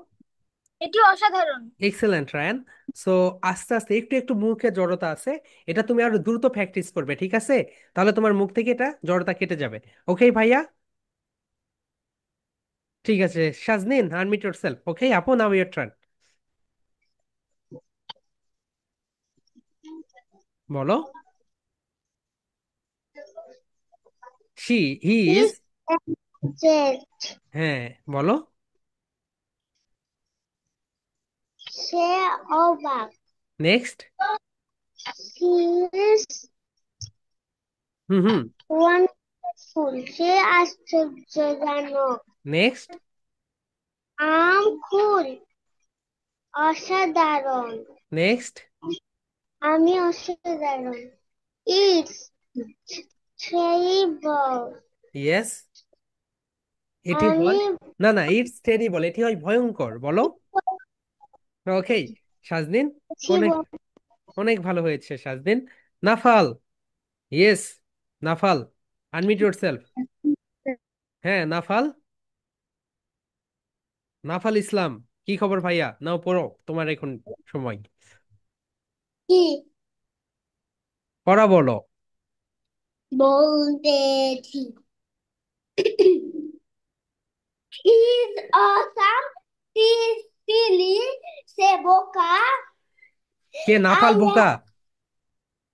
এটি অসাধারণ। Excellent Ryan. সো আস্তে আস্তে একটু একটু মুখে জড়তা আছে, এটা তুমি আরো দ্রুত প্র্যাকটিস করবে, ঠিক আছে? তাহলে তোমার মুখ থেকে এটা জড়তা কেটে যাবে। ওকে ভাইয়া, ঠিক আছে। শাজনিন, আনমিউট ইয়োরসেলফ। ওকে আপু, নাও ইয়োর টার্ন। বলো। She, he he is. Is amazing, হ্যাঁ, বলো। সে অবাক। Next. He is hmm hmm. Wonderful, সে আশ্চর্যজনক। নেক্সট। আম কুল, অসাধারণ। নেক্সট। আমি অসাধারণ। ইটস টেরিবল, ইয়েস, এটি আমি হয়, না না, ইটস টেরিবল, এটি হয় ভয়ঙ্কর, বলো। ওকে শাজনিন, অনেক অনেক ভালো হয়েছে শাজনিন। নাফাল, ইয়েস, নাফাল, আনমিউট ইয়োরসেলফ। হ্যাঁ নাফাল, নাফাল ইসলাম, কি খবর ভাইয়া? নাও পড়ো, তোমার এখন সময়। কি পড়া বলো। বলতেছি। He's awesome. He's silly. সে বোকা। কে নাফাল I বোকা? am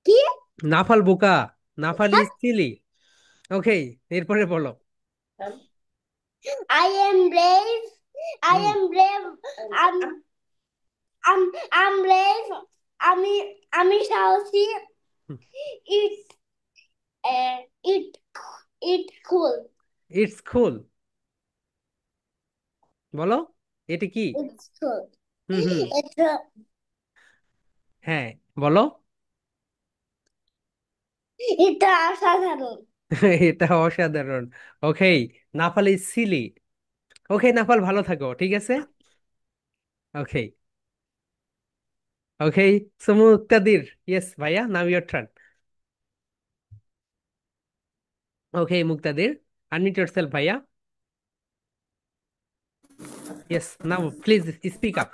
কি? নাফাল বোকা? নাফাল ইজ সিলি। ওকে, এরপরে বলো। I am brave. I hmm am brave. I'm I'm brave. আমি আমি সাহসী। Hmm. It's it it cool. It's cool, বলো। এটি কি? It's cool. হুম হুম। এটা হ্যাঁ, বলো। এটা অসাধারণ। এটা অসাধারণ। ওকে, নাফাল ইজ সিলি। ওকে নাফাল, ভালো থাকো, ঠিক আছে? ওকে। ওকে, সো মুক্তাদির। ইয়েস ভাইয়া, now your turn. Okay Muktadir, unmute yourself ভাইয়া। Yes, now please speak up.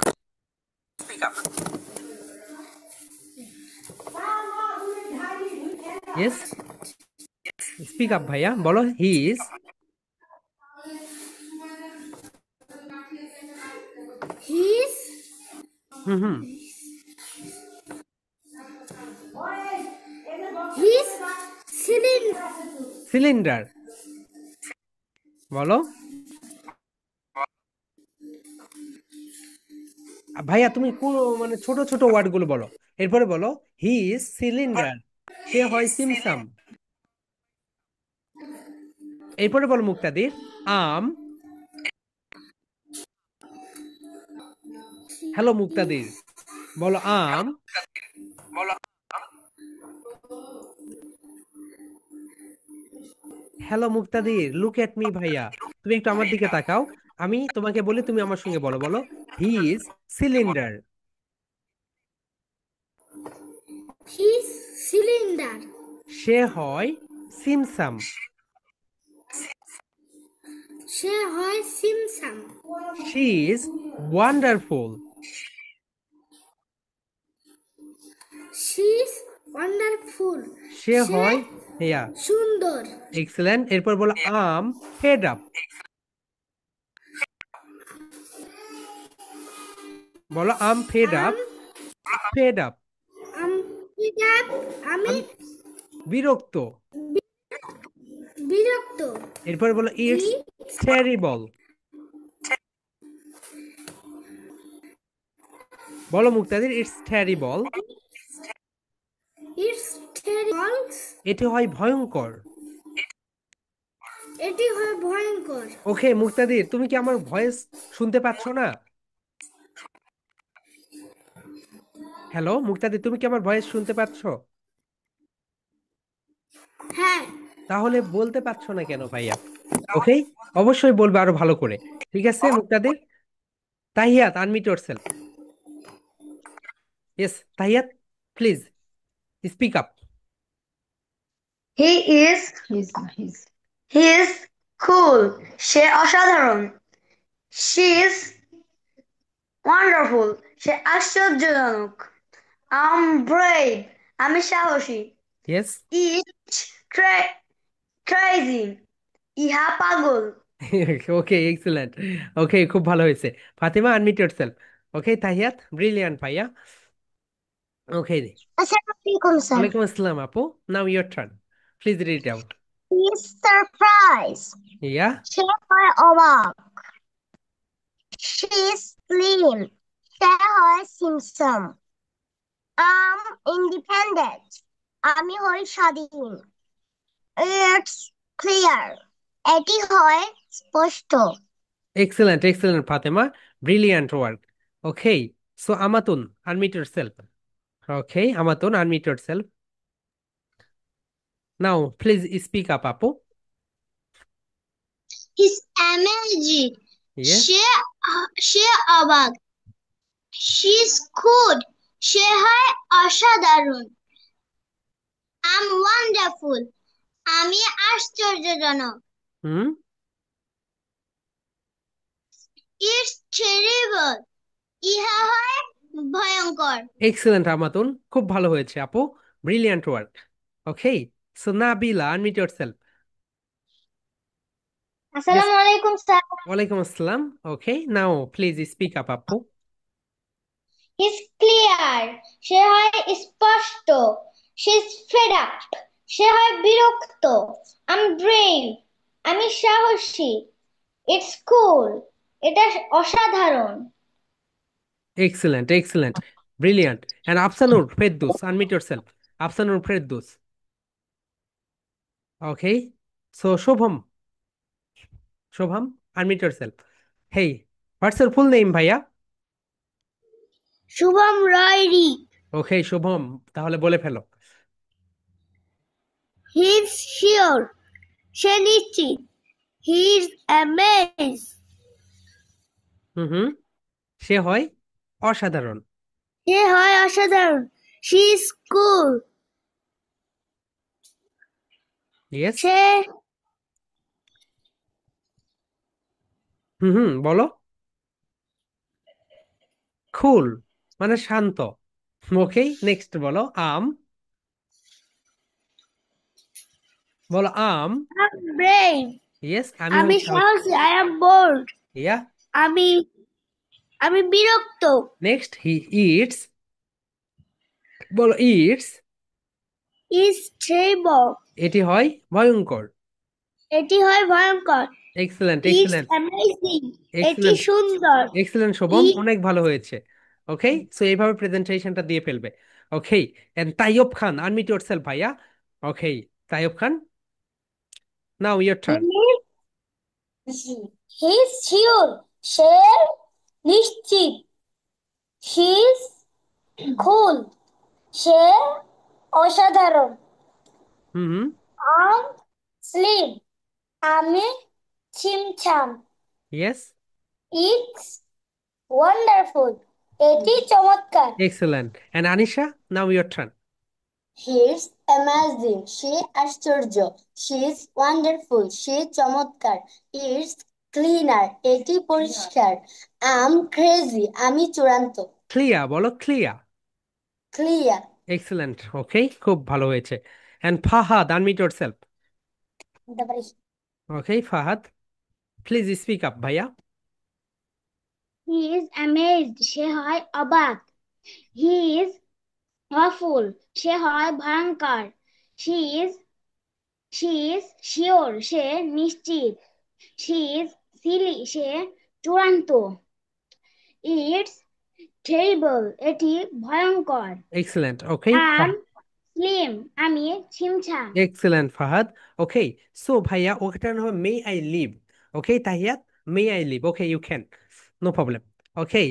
Yes, speak up ভাইয়া, বলো। He is. He's hmm hmm. he's cylinder. Cylinder, বলো। ভাইয়া তুমি কোন, মানে ছোট ছোট ওয়ার্ড গুলো বলো। এরপরে বলো, হি ইজ সিলিন্ডার, সে হয় সিমসাম। এরপরে বলো মুক্তাদির, আম। হ্যালো মুক্তাদির, বলো I'm. Hello Muktadir, look at me ভাইয়া, তুমি একটু আমার দিকে তাকাও। আমি তোমাকে বলি, তুমি আমার সঙ্গে বলো। বলো, he is cylinder, He's cylinder. সে হয় সিমসাম। সে হয় সিমসাম। She is wonderful. She is wonderful. সে সে হয়, ইয়া, সুন্দর। এক্সেলেন্ট। এরপর বলো আম ফেড আপ। বলো I'm fed up. Um fed up um pickup আমি আমি বিরক্ত। বিরক্ত। এরপর বলো ইটস ই টেরিবল। বলো মুক্তাদির ইটস টেরিবল। It's terrible. এটি হয় ভয়ঙ্কর। এটি হয় ভয়ঙ্কর। ওকে মুক্তাদির, তুমি কি আমার ভয়েস শুনতে পাচ্ছ না? হ্যালো মুক্তাদির, তুমি কি আমার ভয়েস শুনতে পাচ্ছ? হ্যাঁ। তাহলে বলতে পারছো না কেন ভাইয়া? ওকে, অবশ্যই বলবে আরো ভালো করে। ঠিক আছে Muktadir. Tahiyat, unmute yourself. Yes Tahiyat, please speak up. He he is cool. সে অসাধারণ। She is wonderful. সে আশ্চর্যজনক। I'm brave. আমি সাহসী। ইয়েস। It's crazy. ইহা পাগল। ওকে এক্সেলেন্ট। ওকে খুব ভালো হয়েছে। Fatima, unmute yourself. Okay Tahiyat, brilliant ভাইয়া। ওকে, আসসালামু আলাইকুম স্যার। ওয়ালাইকুম আসসালাম আপু। Now your turn, please read out. He is surprise. Yeah. সে হয় অবাক। She is slim. সে হয় সিমসম। আম ইন্ডিপেন্ডেন্ট। আমি হই স্বাধীন। It's clear. এটি হয় স্পষ্ট। Excellent excellent Fatema, brilliant work. Okay, so Amatun, unmute yourself. Okay Amatun, unmute yourself. Now please speak up আপু। He's amazing. ইয়েস। সে সে অবাক। She's good. সে হয় অসাধারণ। I'm wonderful. আমি আশ্চর্যজনক। হুম। It's terrible. ইহা হয় ভয়ঙ্কর। এক্সেলেন্ট আমাতুন, খুব ভালো হয়েছে আপু, brilliant work. Okay, so Nabila, unmute yourself. Yes. আসসালামু আলাইকুম স্যার। ওয়ালাইকুম আসসালাম। Okay, now please speak up আপু। He's clear. সে হয় স্পষ্ট। She's fed up. সে হয় বিরক্ত। I'm brave. আমি সাহসী। It's cool. এটা অসাধারণ। Excellent excellent, brilliant. And Afsanur Ferdous, unmute yourself. Afsanur Ferdous. Okay, so Shuvam, Shuvam, unmute yourself. Hey, what's your full name ভাইয়া? শুভম রয়রি। ওকে শুভম, তাহলে বলে ফেলো। হি ইজ শিওর। সে নিশ্চিত। He is amazed. হুম হুম, সে হয় অসাধারণ। সে হয় অসাধারণ। She is cool. ইয়েস। সে হুম হুম, বলো। কুল মানে শান্ত। ওকে, নেক্সট বলো আম। বলো আম। ব্রেভ। ইয়েস, আমি আমি হই সাহসী। সাহসী। I am bold. ইয়া। আমি আমি বিরক্ত। Next he it's. বলো ইটস। Is terrible. এটি হয় ভয়ঙ্কর। এটি হয় ভয়ঙ্কর। Excellent is excellent amazing. এটি এক্সেলেন্ট সুন্দর। এক্সেলেন্ট শুভম, ই অনেক ভালো হয়েছে। ওকে, সো এইভাবে প্রেজেন্টেশনটা দিয়ে ফেলবে। Okay, and Tayyab Khan, unmute yourself ভাইয়া। Okay, Tayyab Khan, now your turn. He is sure. সে নিশ্চিত। She is cool. সে অসাধারণ। Hmm hmm. I'm slim. আমি ছিমছাম। ইয়েস। It's wonderful. এটি চমৎকার। Excellent. And Anisha, now your turn. He is amazing. সে আশ্চর্য। She is wonderful. সে চমৎকার। ইটস ক্লিনার, এটি পরিষ্কার। আম ক্রেজি, আমি চূড়ান্ত। ক্লিয়া, বলো ক্লিয়া। ক্লিয়ার। এক্সেলেন্ট, ওকে, খুব ভালো হয়েছে। And Fahad, unmute yourself. তারপরে ওকে ফাহাদ, প্লিজ স্পিক আপ ভাইয়া। হি ইজ অ্যামেজড, সে হয় অবাক। হি ইজ awful, সে হয় ভয়ঙ্কর। She is she is sure, সে নিশ্চিত। শি ইজ সিলি, সে চূড়ান্ত। ইটস টেরিবল, এটি ভয়ঙ্কর। Excellent, okay. আম স্লিম, আমি ছিমছাম। Excellent Fahad, okay. সো ভাইয়া ওটা হবে may I leave. Okay Tahiyat, may I leave, okay you can, no problem. Okay,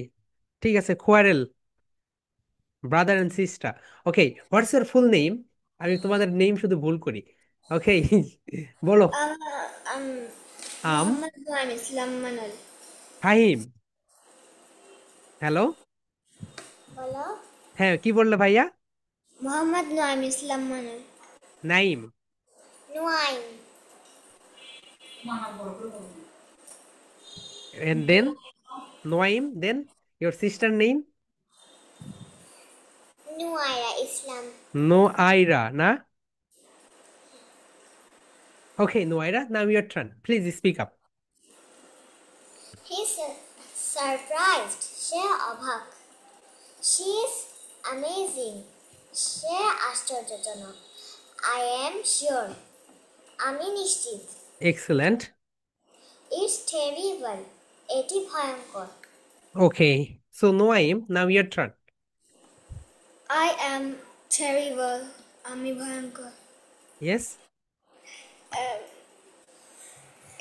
ঠিক আছে। Quarrel, brother and sister. Okay, what's your full name? আমি তোমাদের নেম শুধু ভুল করি। ওকে বলো। আম মোহাম্মদ নাইম ইসলাম মানাল। ফাহিম, হ্যালো। বলো। হ্যাঁ, কি বললে ভাইয়া? Mohammad Naim Islam Manal. Naim. Nuaim. And then Noaim, then your sister name? নুয়াইরা Islam. Noaira, na? Okay, Noaira, now your turn. Please speak up. He surprised, সে অবাক। শি ইজ অ্যামেজিং, সে আশ্চর্যজনক। আই এম শিওর, আমি নিশ্চিত। Excellent. ইটস টেরিবল, এটি ভয়ঙ্কর। Okay, so Noaim, now your turn. I am terrible, আমি ভয়ঙ্কর। Yes?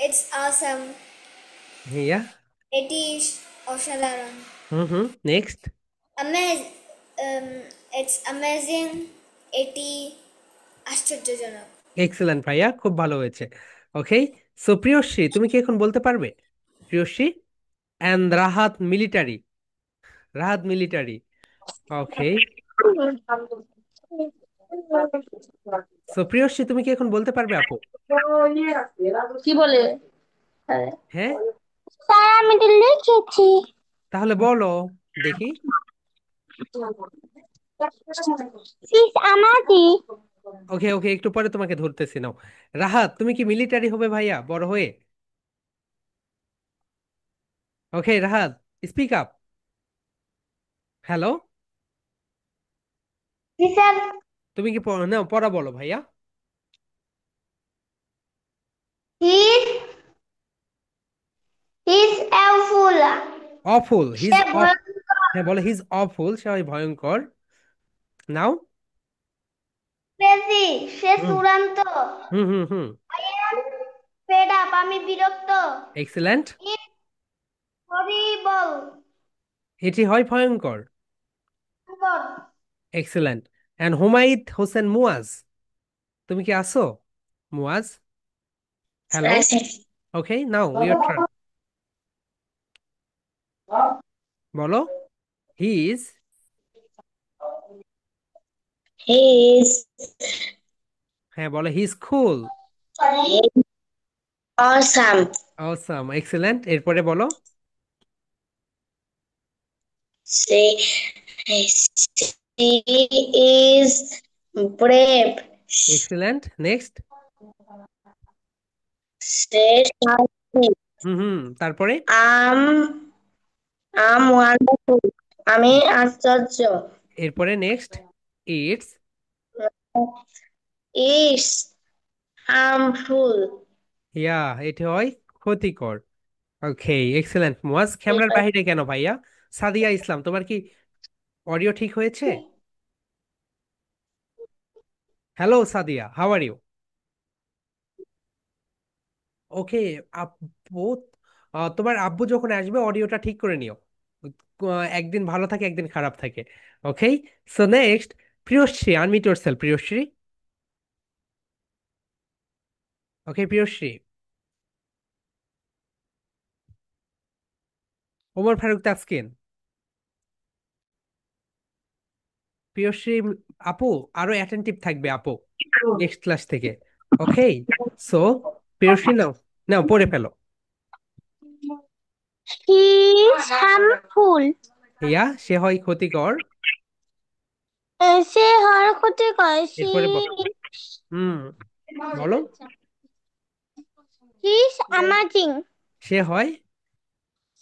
It's awesome, Yeah. এটি অসাধারণ। Mm-hmm. Next. Amaze it's amazing, এটি আশ্চর্যজনক। Excellent, ভাইয়া, খুব ভালো হয়েছে। ওকে, সো প্রিয়শ্রী, তুমি কি এখন বলতে পারবে? Priyashree and Rahat military. Rahat military, okay. So Priyashree, তুমি কি এখন বলতে পারবে আপু? কি বলে? হ্যাঁ, স্যার আমি তো লিখেছি। তাহলে বলো দেখি। প্লিজ আমাকে। ওকে ওকে, একটু পরে তোমাকে ধরতেছি, নাও। রাহাত, তুমি কি মিলিটারি হবে ভাইয়া বড় হয়ে? ওকে রাহাত, স্পিক আপ। হ্যালো, জি স্যার। তুমি কি নাও পড়া বলো ভাইয়া। His his helpful, awful, say his of. ভয়ঙ্কর। হ্যাঁ বলো, হিজ অফুল, সে হয় ভয়ঙ্কর। নাও। ক্রেজি, সে হুম চূড়ান্ত। হুম হুম হুম। আই এম ফেড আপ, আমি বিরক্ত। এক্সেলেন্ট। ইটস হরিবল। এটি হয় ভয়ঙ্কর। এক্সেলেন্ট। অ্যান্ড হুমায়ুন হোসেন মুয়াজ, তুমি কি আসো? Muaz, hello. Okay, now your turn. বলো। হিজ, He's হ্যাঁ বলো, হিজ কুল। awesome. অসাম, এক্সেলেন্ট, এরপরে বলো। She, she is brave. Excellent, next. She shall হুম হুম, তারপরে। I'm wonderful. আমি আশ্চর্য। এরপরে নেক্সট। ইটস। Is harmful. ইয়া, এটি হয় ক্ষতিকর। ওকে, এক্সেলেন্ট। মুয়াজ ক্যামেরার বাইরে কেন ভাইয়া? সাদিয়া ইসলাম, তোমার কি অডিও ঠিক হয়েছে? Hello Sadia, how are you? Okay আপু, তোমার আব্বু যখন আসবে অডিওটা ঠিক করে নিও। একদিন ভালো থাকে, একদিন খারাপ থাকে। Okay, so next. Priyashree, unmute yourself Priyashree. Okay Priyashree. Omar Faruk Taskin. Priyashree আপু, আরো অ্যাটেন্টিভ থাকবে আপু নেক্সট ক্লাস থেকে। ওকে, সো প্রিয়শ্রী নাও, নাও পড়ে ফেলো। হি ইজ হার্মফুল। ইয়া, সে হয় ক্ষতিকর। সে হয় ক্ষতিকর। সি এরপরে হুম, বলো। He is amazing. সে হয়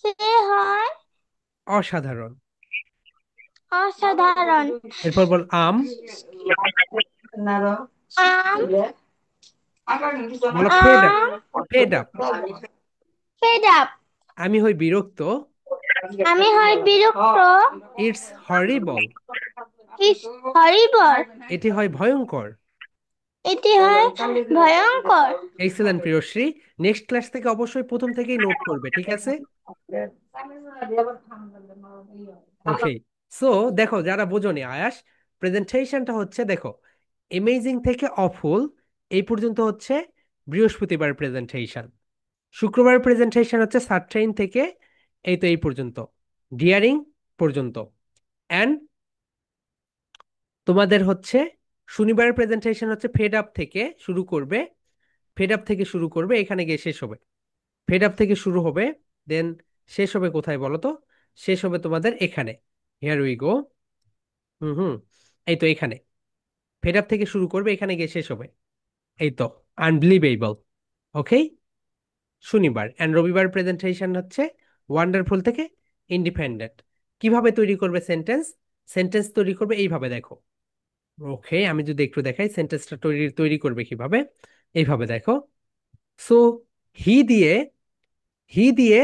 সে হয় অসাধারণ। অসাধারণ। এরপর বল আম। আম বলো fed up. Fed up. Fed up. আমি হই বিরক্ত। আমি হয় বিরক্ত। ইটস হরিবল। ইস হরিবল। এটি হয় ভয়ঙ্কর। এটি হয় ভয়ঙ্কর। এক্সেলেন্ট প্রিয়শ্রী। নেক্সট ক্লাস থেকে অবশ্যই প্রথম থেকেই নোট করবে, ঠিক আছে? ওকে। সো দেখো, যারা বোঝোনি আয়াস, প্রেজেন্টেশনটা হচ্ছে দেখো, এমেজিং থেকে অফুল এই পর্যন্ত হচ্ছে বৃহস্পতিবার প্রেজেন্টেশন। শুক্রবার প্রেজেন্টেশন হচ্ছে সার্টেইন থেকে এই তো এই পর্যন্ত, ডিয়ারিং পর্যন্ত। অ্যান্ড তোমাদের হচ্ছে শনিবারের প্রেজেন্টেশন হচ্ছে ফেড আপ থেকে শুরু করবে। ফেড আপ থেকে শুরু করবে, এখানে গিয়ে শেষ হবে। ফেড আপ থেকে শুরু হবে, দেন শেষ হবে কোথায় বলো তো? শেষ হবে তোমাদের এখানে। হিয়ার উই গো। হুম হুম, এই তো এখানে। ফেড আপ থেকে শুরু করবে, এখানে গিয়ে শেষ হবে। এই তো, আনবিলিভেবল। ওকে। শনিবার অ্যান্ড রবিবার প্রেজেন্টেশন হচ্ছে ওয়ান্ডারফুল থেকে ইন্ডিপেন্ডেন্ট। কিভাবে তৈরি করবে সেন্টেন্স? সেন্টেন্স তৈরি করবে এইভাবে, দেখো। ওকে, আমি যদি একটু দেখাই সেন্টেন্সটা তৈরি তৈরি করবে কিভাবে, এইভাবে দেখো। সো হি দিয়ে, হি দিয়ে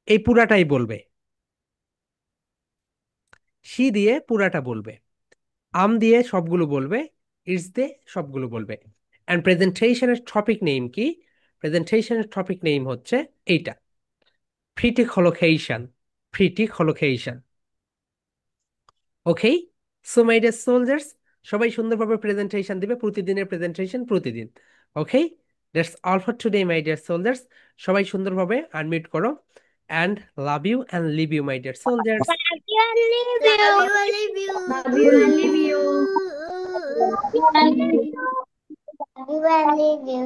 এই পুরাটাই বলবে, সি দিয়ে পুরাটা বলবে, আম দিয়ে সবগুলো বলবে, ইটস দিয়ে সবগুলো বলবে। অ্যান্ড প্রেজেন্টেশনের টপিক নেম কি? প্রেজেন্টেশনের টপিক নেম হচ্ছে এইটা, ফ্রিটি কলোকেশন। ফ্রিটি collocation. Okay. So my dear soldiers, সবাই সুন্দরভাবে প্রেজেন্টেশন দিবে, প্রতিদিনের প্রেজেন্টেশন প্রতিদিন। Okay, that's all for today my dear soldiers. সবাই সুন্দরভাবে আনমিউট করো। And love you and leave you my dear soldiers. Love you and leave you. Love you, I leave you. Love you and leave you. Love you and leave you.